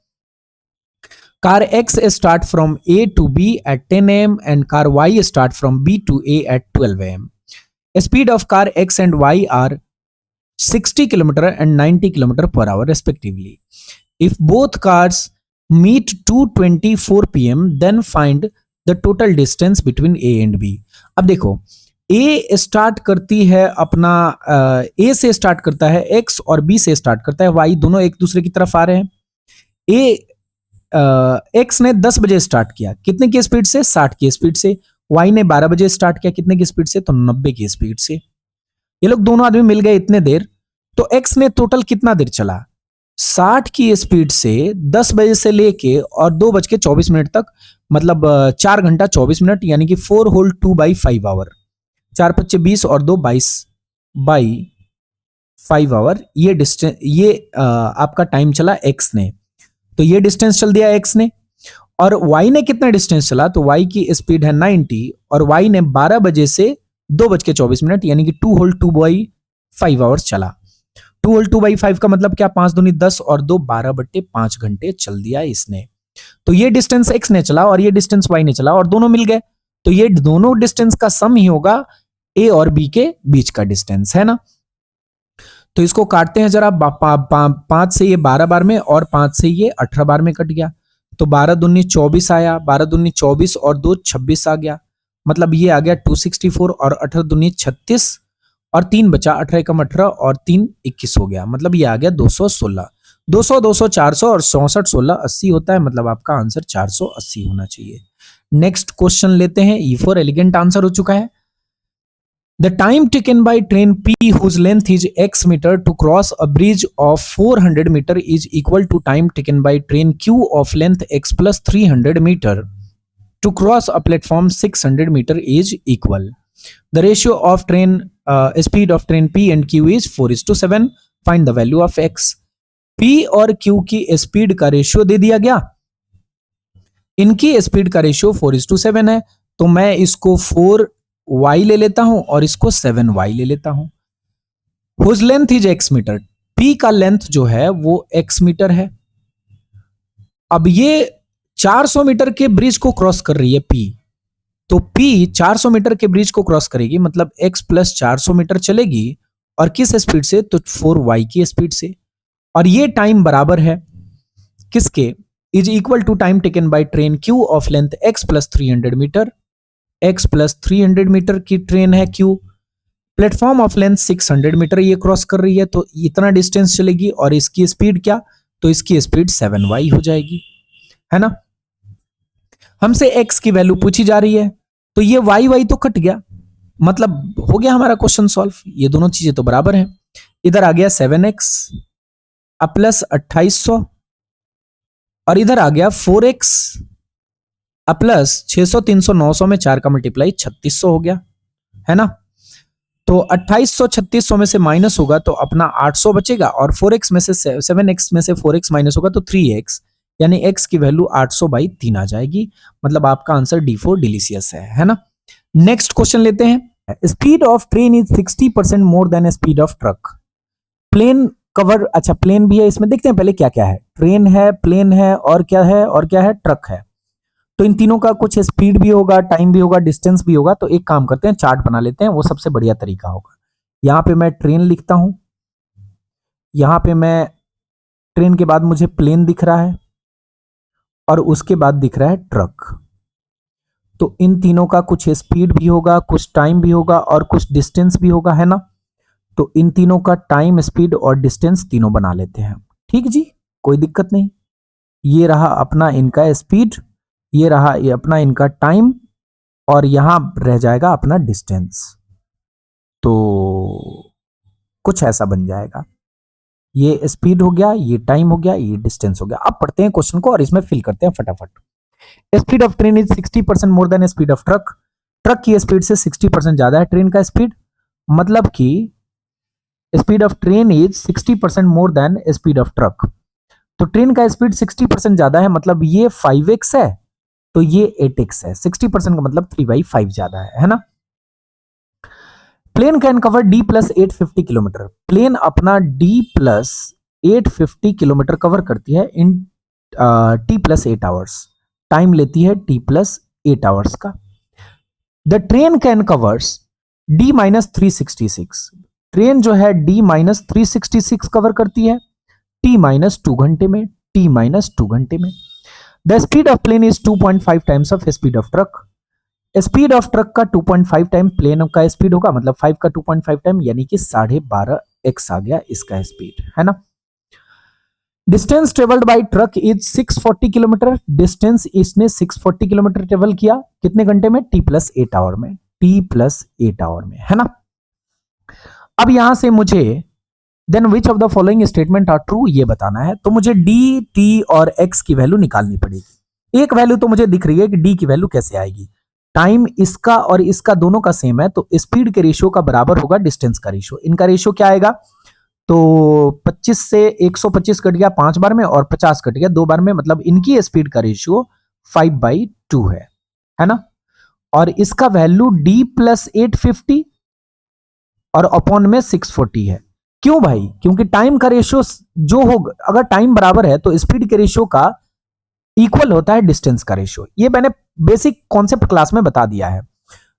Car X start from A to B at 10 AM and car Y start from B to A at 12 AM. Speed of car X and Y are 60 km and 90 km per hour respectively. If both cars meet 2:24 PM, then find the total distance between A and B. अब देखो, A start करती है अपना A से start करता है X, और B से स्टार्ट करता है Y, दोनों एक दूसरे की तरफ आ रहे हैं। X ने 10 बजे स्टार्ट किया, कितने की स्पीड से, 60 की स्पीड से। Y ने 12 बजे स्टार्ट किया, कितने की स्पीड से, तो 90 की स्पीड से। ये लोग दोनों आदमी मिल गए इतने देर, तो X ने टोटल कितना देर चला, 60 की स्पीड से 10 बजे से लेके और 2:24 तक, मतलब 4 घंटा 24 मिनट, यानी कि 4 होल 2/5 आवर। 4 × 5 = 20 और 2 = 22/5 आवर। ये डिस्टेंस, ये आपका टाइम चला X ने, तो ये डिस्टेंस चल दिया X ने। और Y ने कितना डिस्टेंस चला, तो Y की स्पीड है 90, और Y ने 12 बजे से 2:24 यानी कि 2 होल 2/5 आवर्स चला। 2 होल 2/5 का मतलब क्या, 5 दूनी 10 और 2 12/5 घंटे चल दिया इसने। तो ये डिस्टेंस X ने चला और ये डिस्टेंस Y ने चला, और दोनों मिल गए, तो ये दोनों डिस्टेंस का सम ही होगा A और B के बीच का डिस्टेंस, है ना। तो इसको काटते हैं जरा, 5 से ये 12 बार में, और 5 से ये 18 बार में कट गया, तो 12 दूनी 24 आया, 12 दूनी 24 और 2 26 आ गया। मतलब ये आ गया 264, और 18 दूनी 36, और 3 बचा, 18 × 18 और 3 21 हो गया। मतलब ये आ गया 216। 200 200 400 और 64 16 80 होता है। मतलब आपका आंसर 480 होना चाहिए। नेक्स्ट क्वेश्चन लेते हैं। E4 एलिगेंट आंसर हो चुका है। The time taken by train P whose length is x meter to cross a bridge of 400 meter is equal to time taken by train Q of length x plus 300 meter to cross a platform 600 meter is equal. The ratio of train speed of train P and Q is 4:7. Find the value of x. P और Q की speed का ratio दे दिया गया। इनकी speed का ratio 4:7 है, तो मैं इसको 4y ले लेता हूं और इसको 7y ले लेता हूं। Whose length is x metre, p का लेंथ जो है वो x मीटर है। अब ये 400 मीटर के ब्रिज को क्रॉस कर रही है p, तो p 400 मीटर के ब्रिज को क्रॉस करेगी, मतलब x प्लस 400 मीटर चलेगी, और किस स्पीड से, तो 4y की स्पीड से। और ये टाइम बराबर है किसके, is equal to time taken by train q of length x plus 300 metre. x plus 300 metre की ट्रेन है q, platform of length 600 metre ये क्रॉस कर रही है, तो इतना डिस्टेंस चलेगी, और इसकी स्पीड क्या, तो इसकी स्पीड 7y हो जाएगी, है ना। हमसे x की वैल्यू पूछी जा रही है, तो ये y तो कट गया, मतलब हो गया हमारा क्वेश्चन सॉल्व। ये दोनों चीजें तो बराबर हैं। इधर आ गया 7x प्लस 2800, और इधर आ गया 4x प्लस 600, 300, 900 में 4 का मल्टीप्लाई 3600 हो गया, है ना। तो 2800 3600 में से माइनस होगा तो अपना 800 बचेगा, और 4x में से 7x में से 4x माइनस होगा तो 3x, यानी x की वैल्यू 800/3 आ जाएगी। मतलब आपका आंसर D4 डिलीशियस है ना। नेक्स्ट क्वेश्चन लेते हैं। Speed of train is 60% more than speed of truck. Plane cover, अच्छा प्लेन भी है इसमें, देखते हैं पहले क्या क्या है। ट्रेन है, प्लेन है, और क्या है, और क्या है, ट्रक है। तो इन तीनों का कुछ स्पीड भी होगा, टाइम भी होगा, डिस्टेंस भी होगा। तो एक काम करते हैं, चार्ट बना लेते हैं, वो सबसे बढ़िया तरीका होगा। यहां पे मैं ट्रेन लिखता हूं, यहां पे मैं ट्रेन के बाद मुझे प्लेन दिख रहा है, और उसके बाद दिख रहा है ट्रक। तो इन तीनों का कुछ स्पीड भी होगा, कुछ टाइम भी होगा, और कुछ डिस्टेंस भी होगा, है ना। तो इन तीनों का टाइम, स्पीड और डिस्टेंस तीनों बना लेते हैं। ठीक जी, कोई दिक्कत नहीं। ये रहा अपना इनका स्पीड, ये रहा ये अपना इनका टाइम, और यहां रह जाएगा अपना डिस्टेंस। तो कुछ ऐसा बन जाएगा, ये स्पीड हो गया, ये टाइम हो गया, ये डिस्टेंस हो गया। अब पढ़ते हैं क्वेश्चन को और इसमें फिल करते हैं फटाफट। Speed of train is 60% more than speed of truck. Truck की स्पीड से 60% ज्यादा है ट्रेन का स्पीड, मतलब कि speed of train is 60% more than speed of truck. तो ट्रेन का स्पीड 60% ज्यादा है, मतलब ये 5x है, तो ये 8x है। 60% का मतलब 3/5 ज्यादा है ना। Plane can cover d plus 850 kilometre. Plane अपना d प्लस 850 किलोमीटर कवर करती है in t plus 8 hours. Time लेती है t प्लस 8 आवर्स का। The train can covers d minus 366। Train जो है d माइनस 366 कवर करती है t माइनस 2 घंटे में, t माइनस 2 घंटे में। The speed of plane is 2.5 times of speed of truck. Speed of truck का 2.5 टाइम प्लेन का स्पीड होगा, मतलब 5 का 2.5 टाइम, यानी कि 12.5x आ गया इसका स्पीड, है ना। Distance travelled by truck is 640 kilometre. Distance इसने 640 किलोमीटर ट्रेवल किया कितने घंटे में, t प्लस 8 आवर में, t प्लस 8 आवर में, है ना। अब यहां से मुझे then which of the following statement are true ये बताना है। तो मुझे d, t और x की वैल्यू निकालनी पड़ेगी। एक वैल्यू तो मुझे दिख रही है कि d की वैल्यू कैसे आएगी। टाइम इसका और इसका दोनों का सेम है, तो स्पीड के रेशियो का बराबर होगा डिस्टेंस का रेशियो। इनका रेशियो क्या आएगा, तो 25 से 125 कट गया 5 बार में, और 50 कट गया 2 बार में, मतलब इनकी स्पीड का रेशियो 5/2 है ना। और इसका वैल्यू d प्लस 850 और अपॉन में 640 है। क्यों भाई, क्योंकि टाइम का रेशियो जो होगा, अगर टाइम बराबर है तो स्पीड के रेशियो का इक्वल होता है डिस्टेंस का रेशियो। ये मैंने बेसिक कॉन्सेप्ट क्लास में बता दिया है।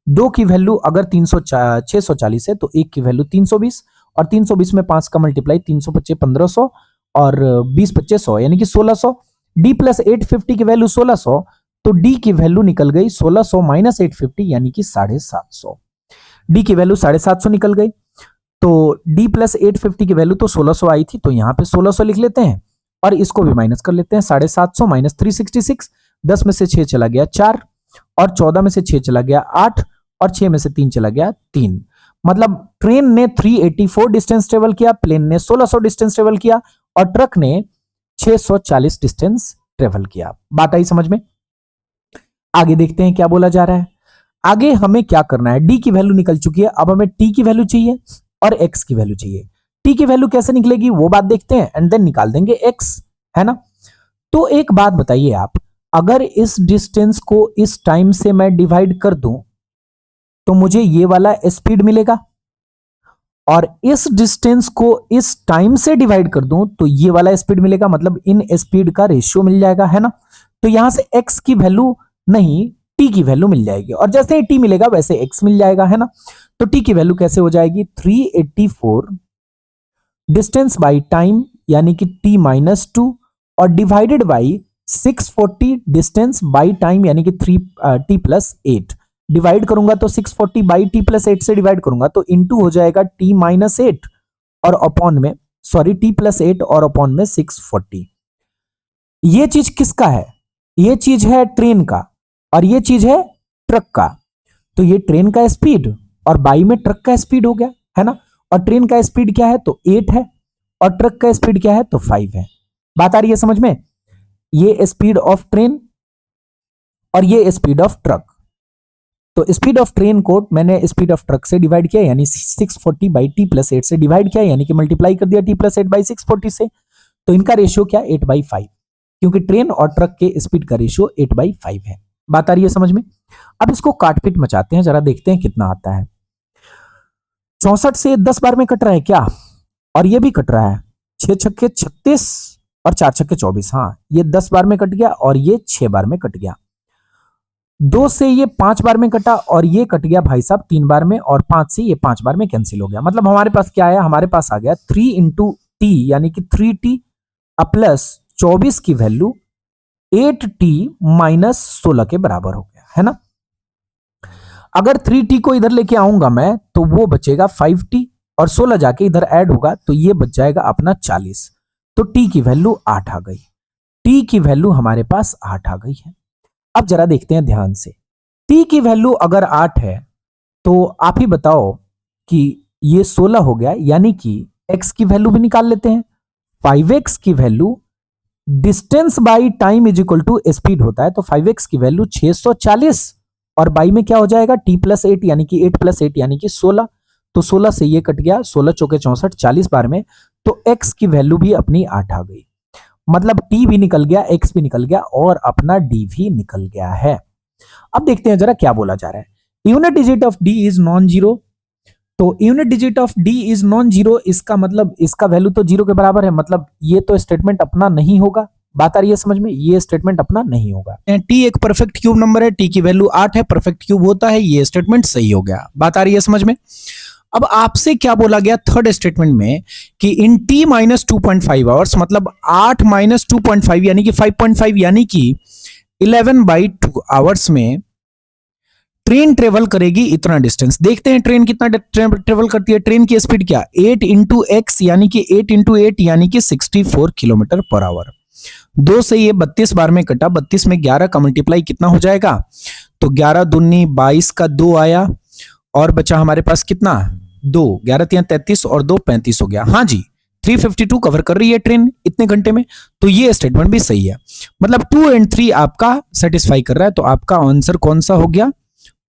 2 की वैल्यू अगर 640 है तो 1 की वैल्यू 320, और 320 में 5 का मल्टीप्लाई 325 1500, और 20 25 100, यानी कि 1600। d प्लस 850 की वैल्यू 1600, तो d की वैल्यू निकल गई 1600 माइनस 850, यानी कि 750। d की वैल्यू 750 निकल गई। तो d प्लस 850 की वैल्यू तो 1600 आई थी, तो यहां पे 1600 लिख लेते हैं, और इसको भी माइनस कर लेते हैं। 750 माइनस 366, 10 में से 6 चला गया 4, और 14 में से 6 चला गया 8, और 6 में से 3 चला गया 3। मतलब ट्रेन ने 384 डिस्टेंस ट्रेवल किया, प्लेन ने 1600 डिस्टेंस ट्रेवल किया, और ट्रक ने 640 डिस्टेंस ट्रेवल किया। बात आई समझ में। आगे देखते हैं क्या बोला जा रहा है। आगे हमें क्या करना है, d की वैल्यू निकल चुकी है, अब हमें t की वैल्यू चाहिए और x की वैल्यू चाहिए। t की वैल्यू कैसे निकलेगी वो बात देखते हैं, एंड देन निकाल देंगे x, है ना। तो एक बात बताइए आप, अगर इस डिस्टेंस को इस टाइम से मैं डिवाइड कर दूं तो मुझे ये वाला स्पीड मिलेगा, और इस डिस्टेंस को इस टाइम से डिवाइड कर दूं तो ये वाला स्पीड मिलेगा, मतलब इन स्पीड का रेशियो मिल जाएगा, है ना। तो यहां से x की वैल्यू नहीं, t की वैल्यू मिल जाएगी, और जैसे ही t मिलेगा वैसे x मिल जाएगा, है ना। तो t की वैल्यू कैसे हो जाएगी, 384 डिस्टेंस बाई टाइम यानी कि t माइनस 2 और divided by 640 distance by time यानी कि t प्लस 8। डिवाइड करूंगा तो 640 बाई टी प्लस 8 से डिवाइड करूंगा तो इंटू हो जाएगा t माइनस 8 और अपॉन में t प्लस 8 और अपॉन में 640। ये चीज किसका है, ये चीज है ट्रेन का और ये चीज है ट्रक का। तो ये ट्रेन का स्पीड और बाई में ट्रक का स्पीड हो गया, है ना। और ट्रेन का स्पीड क्या है तो 8 है और ट्रक का स्पीड क्या है तो 5 है। बात आ रही है समझ में, ये स्पीड ऑफ ट्रेन और ये स्पीड ऑफ ट्रक। तो स्पीड ऑफ ट्रेन को मैंने स्पीड ऑफ ट्रक से डिवाइड किया यानी 640 बाई टी प्लस 8 से डिवाइड किया यानी कि मल्टीप्लाई कर दिया टी प्लस 8 बाई 640 से। तो इनका रेशियो क्या 8/5, क्योंकि ट्रेन और ट्रक के स्पीड का रेशियो 8/5 है। बात आ रही है समझ में। अब इसको काटपीट मचाते हैं, जरा देखते हैं कितना आता है। 64 से 10 बार में कट रहा है क्या, और ये भी कट रहा है, 6 छक्के 36 और 4 छक्के 24। हाँ, ये 10 बार में कट गया और ये 6 बार में कट गया। 2 से ये 5 बार में कटा और ये कट गया भाई साहब 3 बार में, और 5 से ये 5 बार में कैंसिल हो गया। मतलब हमारे पास क्या आया, हमारे पास आ गया 3 इंटू टी यानी कि 3t प्लस 24 की वैल्यू 8t माइनस 16 के बराबर हो गया, है ना। अगर 3t को इधर लेके आऊंगा मैं तो वो बचेगा 5t और 16 जाके इधर ऐड होगा तो ये बच जाएगा अपना 40। तो t की वैल्यू 8 आ गई, t की वैल्यू हमारे पास 8 आ गई है। अब जरा देखते हैं ध्यान से, t की वैल्यू अगर 8 है तो आप ही बताओ कि ये 16 हो गया, यानी कि x की वैल्यू भी निकाल लेते हैं। 5x की value distance by time is equal to speed होता है, तो 5x की वैल्यू 640 और बाई में क्या हो जाएगा t प्लस 8 यानी कि 8 प्लस 8 यानी कि 16। तो 16 से ये कट गया, 16 चौके 64, 40 बार में, तो x की वैल्यू भी अपनी 8 आ गई। मतलब t भी निकल गया, x भी निकल गया और अपना d भी निकल गया है। अब देखते हैं जरा क्या बोला जा रहा है। Unit digit of d is non zero. तो unit digit of d is non zero, इसका मतलब इसका वैल्यू तो जीरो के बराबर है, मतलब ये तो स्टेटमेंट अपना नहीं होगा। बात आ रही है समझ में, ये स्टेटमेंट अपना नहीं होगा। t एक परफेक्ट क्यूब नंबर है, t की वैल्यू 8 है, परफेक्ट क्यूब होता है, ये स्टेटमेंट सही हो गया। बात आ रही है समझ में। अब आपसे क्या बोला गया थर्ड स्टेटमेंट में कि इन t माइनस 2.5 आवर्स, मतलब 8 माइनस 2.5 यानी कि 5.5 यानी कि 11/2 आवर्स में ट्रेन ट्रेवल करेगी इतना डिस्टेंस। देखते हैं ट्रेन कितना ट्रेवल करती है। ट्रेन की स्पीड क्या 8 इंटू एक्स यानी कि 8 इंटू 8 यानी कि 64 किलोमीटर पर आवर। 2 से ये 32 बार में कटा, 32 में 11 का मल्टीप्लाई कितना हो जाएगा, तो 11 दूनी 22 का 2 आया और बचा हमारे पास कितना 2, 11 3 33 और 2 35 हो गया। हाँ जी, 352 कवर कर रही है ट्रेन इतने घंटे में। तो ये स्टेटमेंट भी सही है, मतलब 2 एंड 3 आपका सेटिस्फाई कर रहा है। तो आपका आंसर कौन सा हो गया,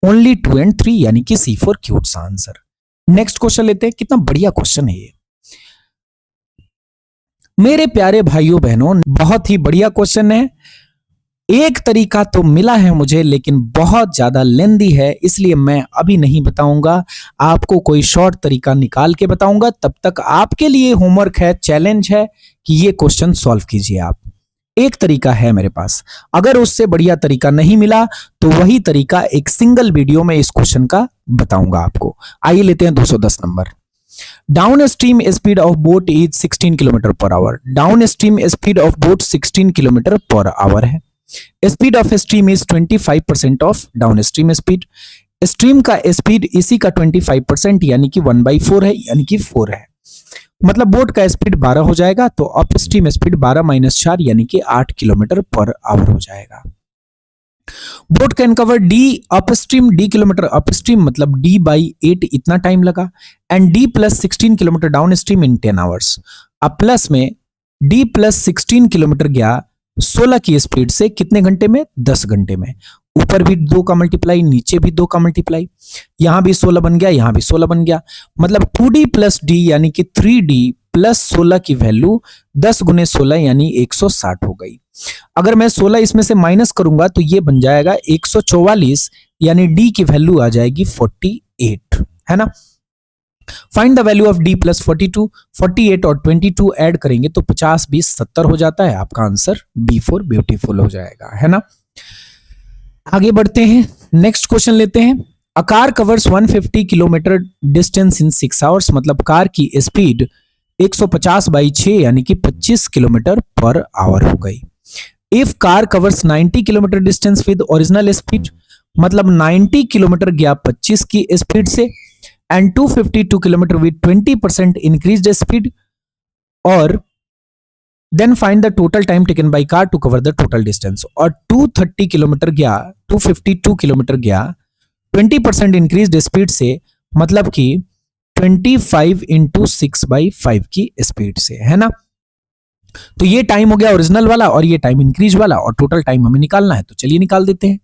ओनली 2 एंड 3 यानी कि C4 cute answer. Next question लेते हैं, कितना बढ़िया क्वेश्चन है ये मेरे प्यारे भाइयों बहनों, बहुत ही बढ़िया क्वेश्चन है। एक तरीका तो मिला है मुझे लेकिन बहुत ज्यादा लेंदी है, इसलिए मैं अभी नहीं बताऊंगा, आपको कोई शॉर्ट तरीका निकाल के बताऊंगा। तब तक आपके लिए होमवर्क है, चैलेंज है कि ये क्वेश्चन सॉल्व कीजिए आप। एक तरीका है मेरे पास, अगर उससे बढ़िया तरीका नहीं मिला तो वही तरीका एक सिंगल वीडियो में इस क्वेश्चन का बताऊंगा आपको। आइए लेते हैं 210 number. Downstream speed of boat is 16 kilometre per hour. Downstream speed of boat 16 kilometre per hour है। Speed of stream is 25% of downstream speed. Stream का स्पीड इसी का 25% यानी कि 1/4 है, यानी कि 4 है। मतलब बोट का स्पीड 12 हो जाएगा, तो अप स्ट्रीम स्पीड 12 - 4 यानी कि 8 किलोमीटर पर आवर हो जाएगा। Boat can cover D up stream, D kilometre up stream मतलब d/8 इतना टाइम लगा, and d plus 16 kilometre downstream in 10 hours. अब प्लस में d प्लस 16 किलोमीटर गया 16 की स्पीड से कितने घंटे में, 10 घंटे में। ऊपर भी 2 का मल्टीप्लाई, नीचे भी 2 का मल्टीप्लाई, यहां भी 16 बन गया, यहां भी 16 बन गया। मतलब 2d प्लस d यानी कि 3d प्लस 16 की वैल्यू 10 गुने 16 यानी 160 हो गई। अगर मैं 16 इसमें से माइनस करूंगा तो ये बन जाएगा 144 यानी डी की वैल्यू आ जाएगी 48, है ना। Find the value of D plus 42, 48 और 22 ऐड करेंगे तो 50 20 70 हो जाता है। आपका आंसर बी फॉर ब्यूटीफुल हो जाएगा, है ना। आगे बढ़ते हैं, नेक्स्ट क्वेश्चन लेते हैं। A car covers 150 kilometre distance in 6 hours, मतलब कार की स्पीड 150 बाई 6 यानी कि 25 किलोमीटर पर आवर हो गई। If car covers 90 kilometre distance with original speed, मतलब 90 किलोमीटर गया 25 की स्पीड से, and 252 kilometre with 20% increased speed, और then find the total time taken by car to cover the total distance. और 230 kilometre गया, 252 kilometre गया 20% इंक्रीज्ड स्पीड से, मतलब कि 25 इंटू 6/5 की स्पीड से, है ना। तो ये टाइम हो गया ओरिजिनल वाला और ये टाइम इंक्रीज वाला, और टोटल टाइम हमें निकालना है, तो चलिए निकाल देते हैं।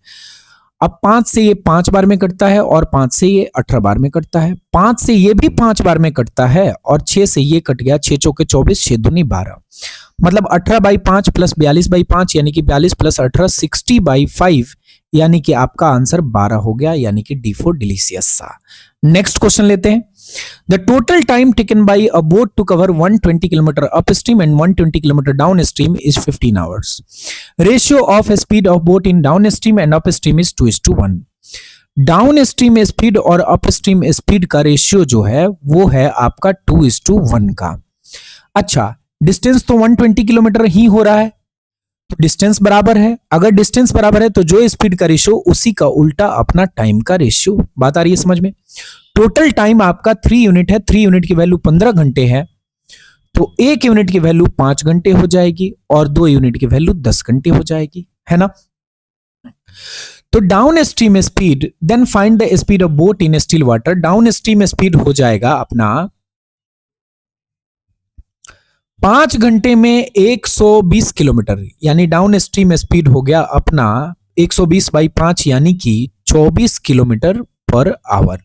अब 5 से ये 5 बार में कटता है और 5 से ये 18 बार में कटता है, 5 से ये भी 5 बार में कटता है और 6 से ये कट गया, 6 चौके 24, 6 दूनी 12, मतलब 18/5 प्लस 42/5 यानी कि 42 प्लस 18 60/5 यानी कि आपका आंसर 12 हो गया, यानी कि डी फॉर डिलीशियस सा। नेक्स्ट क्वेश्चन लेते हैं। The total time taken by a boat to cover 120 kilometre upstream and 120 kilometre downstream is 15 hours. Ratio of speed of boat in downstream and upstream is 2:1। Downstream speed और upstream speed का ratio जो है वो है आपका 2:1 का। अच्छा, distance तो 120 किलोमीटर ही हो रहा है, तो डिस्टेंस बराबर है। अगर डिस्टेंस बराबर है तो जो स्पीड का रेशियो उसी का उल्टा अपना टाइम का रेशियो। बात आ रही है समझ में। टोटल टाइम आपका 3 यूनिट है, 3 यूनिट की वैल्यू 15 घंटे है, तो 1 यूनिट की वैल्यू 5 घंटे हो जाएगी और 2 यूनिट की वैल्यू 10 घंटे हो जाएगी, है ना। तो downstream speed, then find the speed of boat in still water. Downstream speed हो जाएगा अपना 5 घंटे में 120 किलोमीटर, यानी डाउन स्ट्रीम स्पीड हो गया अपना 120/5 यानी कि 24 kilometre per our.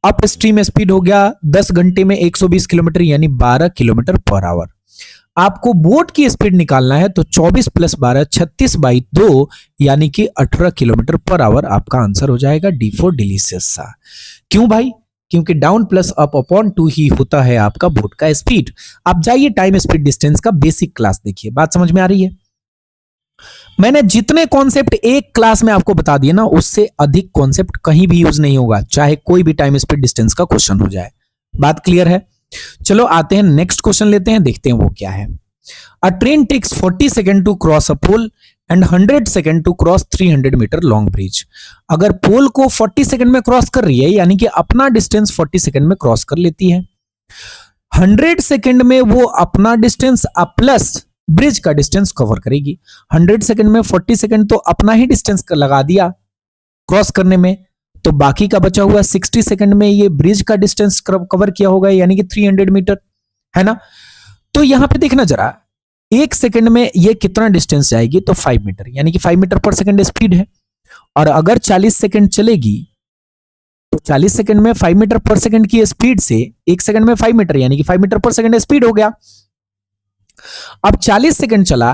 Up stream speed हो गया 10 घंटे में 120 किलोमीटर यानी 12 किलोमीटर पर आवर। आपको बोट की स्पीड निकालना है तो 24 प्लस 12 36/2 यानी कि 18 किलोमीटर पर आवर आपका आंसर हो जाएगा, डी फॉर डिलीशियस सा। क्यों भाई? क्योंकि डाउन प्लस अप अपॉन 2 ही होता है आपका बोट का स्पीड। आप जाइए टाइम स्पीड डिस्टेंस का बेसिक क्लास देखिए, बात समझ में आ रही है। मैंने जितने कॉन्सेप्ट एक क्लास में आपको बता दिए ना, उससे अधिक कॉन्सेप्ट कहीं भी यूज नहीं होगा, चाहे कोई भी टाइम स्पीड डिस्टेंस का क्वेश्चन हो जाए। बात क्लियर है? चलो आते हैं नेक्स्ट क्वेश्चन लेते हैं, देखते हैं वो क्या है। A train takes 40 second to cross a pole and 100 second to cross 300 metre long bridge. अगर पोल को 40 सेकेंड में क्रॉस कर रही है, यानी कि अपना डिस्टेंस 40 सेकेंड में क्रॉस कर लेती है, 100 सेकेंड में वो अपना डिस्टेंस प्लस ब्रिज का डिस्टेंस कवर करेगी। 100 सेकेंड में 40 सेकेंड तो अपना ही डिस्टेंस लगा दिया क्रॉस करने में, तो बाकी का बचा हुआ 60 सेकेंड में ये ब्रिज का डिस्टेंस कवर किया होगा, यानी कि 300 मीटर, है ना। तो यहां पे देखना जरा, 1 सेकेंड में ये कितना डिस्टेंस जाएगी, तो 5 मीटर, यानी कि 5 मीटर पर सेकेंड स्पीड है। और अगर 40 सेकेंड चलेगी तो 40 सेकेंड में 5 मीटर पर सेकेंड की स्पीड से 1 सेकेंड में 5 मीटर, यानी कि 5 मीटर पर सेकेंड स्पीड हो गया। अब 40 सेकेंड चला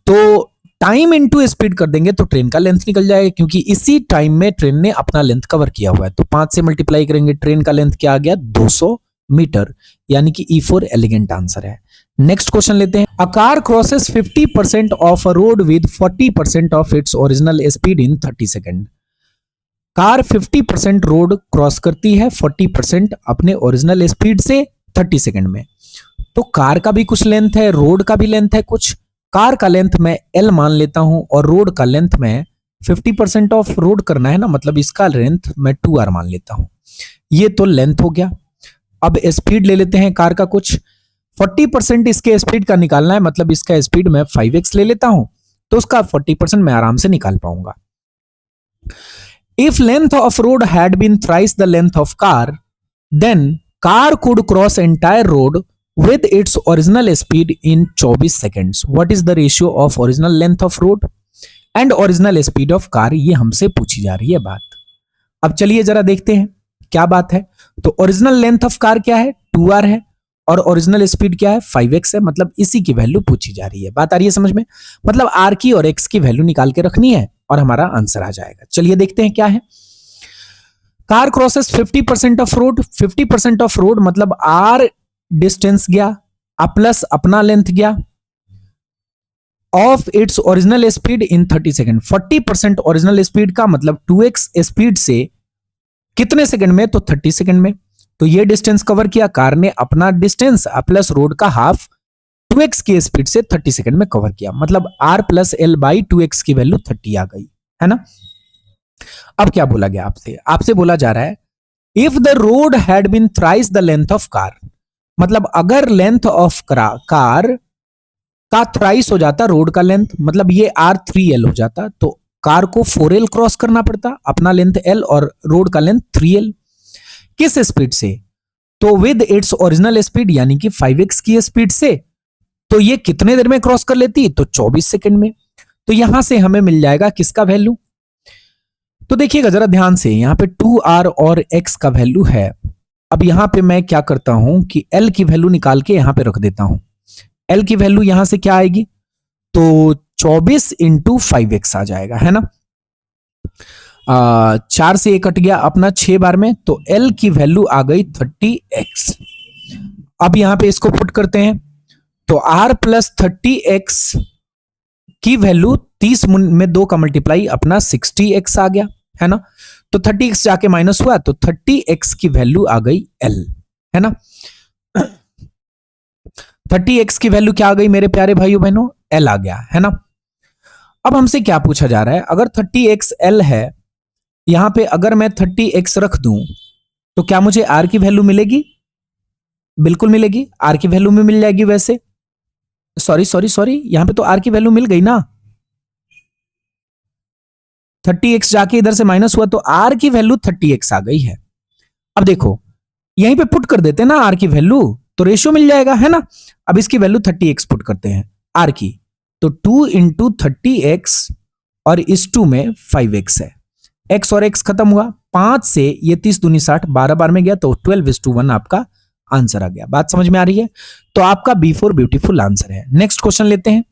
तो टाइम इनटू स्पीड कर देंगे तो ट्रेन का लेंथ निकल जाएगा, क्योंकि इसी टाइम में ट्रेन ने अपना लेंथ कवर किया हुआ है। तो 5 से मल्टीप्लाई करेंगे, ट्रेन का लेंथ क्या आ गया, 200 मीटर, यानी कि ई फॉर एलिगेंट आंसर है। नेक्स्ट क्वेश्चन लेते हैं। A car crosses 50% of a road with 40% of its original speed in 30 second. Car 50% road cross करती है 40% अपने ओरिजिनल स्पीड से 30 सेकेंड में। तो कार का भी कुछ लेंथ है, रोड का भी लेंथ है कुछ। कार का लेंथ मैं L मान लेता हूं और रोड का लेंथ मैं 50% ऑफ रोड करना है ना, मतलब इसका लेंथ मैं 2r मान लेता हूं। ये तो लेंथ हो गया। अब स्पीड ले लेते हैं कार का कुछ। 40% इसके स्पीड का निकालना है, मतलब इसका स्पीड मैं 5x ले लेता हूं, तो उसका 40% मैं आराम से निकाल पाऊंगा। If length of road had been thrice the length of car, then car could cross entire road with its original speed in 24 seconds. What is the ratio of original length of road and original speed of car? ये हमसे पूछी जा रही है बात। अब चलिए जरा देखते हैं क्या बात है। तो ओरिजिनल लेंथ ऑफ कार क्या है, 2r है, और ओरिजिनल स्पीड क्या है 5x है, मतलब इसी की वैल्यू पूछी जा रही है। बात आ रही है समझ में? मतलब r की और x की वैल्यू निकाल के रखनी है और हमारा आंसर आ जाएगा। चलिए देखते हैं क्या है। Car crosses 50% of road, 50% of road मतलब r डिस्टेंस गया प्लस अपना लेंथ गया of its original speed in 30 second. 40% original speed का मतलब 2x स्पीड से कितने सेकंड में? तो 30 सेकंड में। तो ये डिस्टेंस कवर किया कार ने, अपना डिस्टेंस प्लस रोड का हाफ 2x की स्पीड से 30 सेकंड में कवर किया, मतलब r plus L by 2x की वैल्यू 30 आ गई, है ना। अब क्या बोला गया आपसे? आपसे बोला जा रहा है if the road had been thrice the length of car, मतलब अगर लेंथ ऑफ कार का थ्राइस हो जाता रोड का लेंथ, मतलब ये r3l हो जाता, तो कार को 4l क्रॉस करना पड़ता, अपना लेंथ l और रोड का लेंथ 3l। किस स्पीड से? तो विद इट्स ओरिजिनल स्पीड यानी कि 5x की स्पीड से। तो ये कितने देर में क्रॉस कर लेती? तो 24 सेकंड में। तो यहां से हमें मिल जाएगा किसका वैल्यू? तो देखिएगा जरा ध्यान से, यहां पे 2r और x का वैल्यू है। अब यहां पे मैं क्या करता हूं कि l की वैल्यू निकाल के यहां पे रख देता हूं। l की वैल्यू यहां से क्या आएगी? तो 24 इंटू 5x आ जाएगा, है ना। 4 से 1 कट गया अपना 6 बार में, तो l की वैल्यू आ गई 30x। अब यहां पे इसको पुट करते हैं, तो r प्लस 30x की वैल्यू 30 में 2 का मल्टीप्लाई अपना 60x आ गया, है ना। तो 30x जाके माइनस हुआ तो 30x की वैल्यू आ गई l, है ना। 30x की वैल्यू क्या आ गई मेरे प्यारे भाइयों बहनों? l आ गया, है ना। अब हमसे क्या पूछा जा रहा है? अगर 30x l है, यहां पे अगर मैं 30x रख दूं तो क्या मुझे r की वैल्यू मिलेगी? बिल्कुल मिलेगी, r की वैल्यू में मिल जाएगी। वैसे सॉरी यहां पे तो r की वैल्यू मिल गई ना, 30x जाके इधर से माइनस हुआ तो r की वैल्यू 30x आ गई है। अब देखो यहीं पे पुट कर देते हैं ना r की वैल्यू, तो रेशियो मिल जाएगा, है ना। अब इसकी वैल्यू 30x पुट करते हैं r की, तो 2 इंटू 30x और इस 2 में 5x है, x और x खत्म हुआ, 5 से ये 30 दूनी 60, 12 बार में गया तो 12:1 आपका आंसर आ गया। बात समझ में आ रही है? तो आपका B4 ब्यूटीफुल आंसर है। नेक्स्ट क्वेश्चन लेते हैं।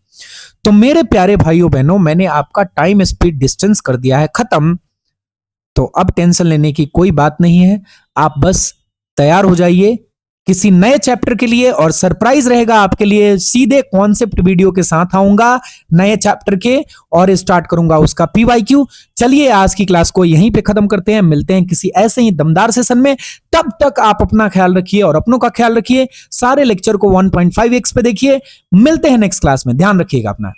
तो मेरे प्यारे भाइयों बहनों, मैंने आपका टाइम स्पीड डिस्टेंस कर दिया है खत्म, तो अब टेंशन लेने की कोई बात नहीं है। आप बस तैयार हो जाइए किसी नए चैप्टर के लिए, और सरप्राइज रहेगा आपके लिए। सीधे कॉन्सेप्ट वीडियो के साथ आऊंगा नए चैप्टर के और स्टार्ट करूंगा उसका PYQ। चलिए आज की क्लास को यहीं पे खत्म करते हैं, मिलते हैं किसी ऐसे ही दमदार सेशन में। तब तक आप अपना ख्याल रखिए और अपनों का ख्याल रखिए। सारे लेक्चर को 1.5x पे देखिए। मिलते हैं नेक्स्ट क्लास में, ध्यान रखिएगा अपना।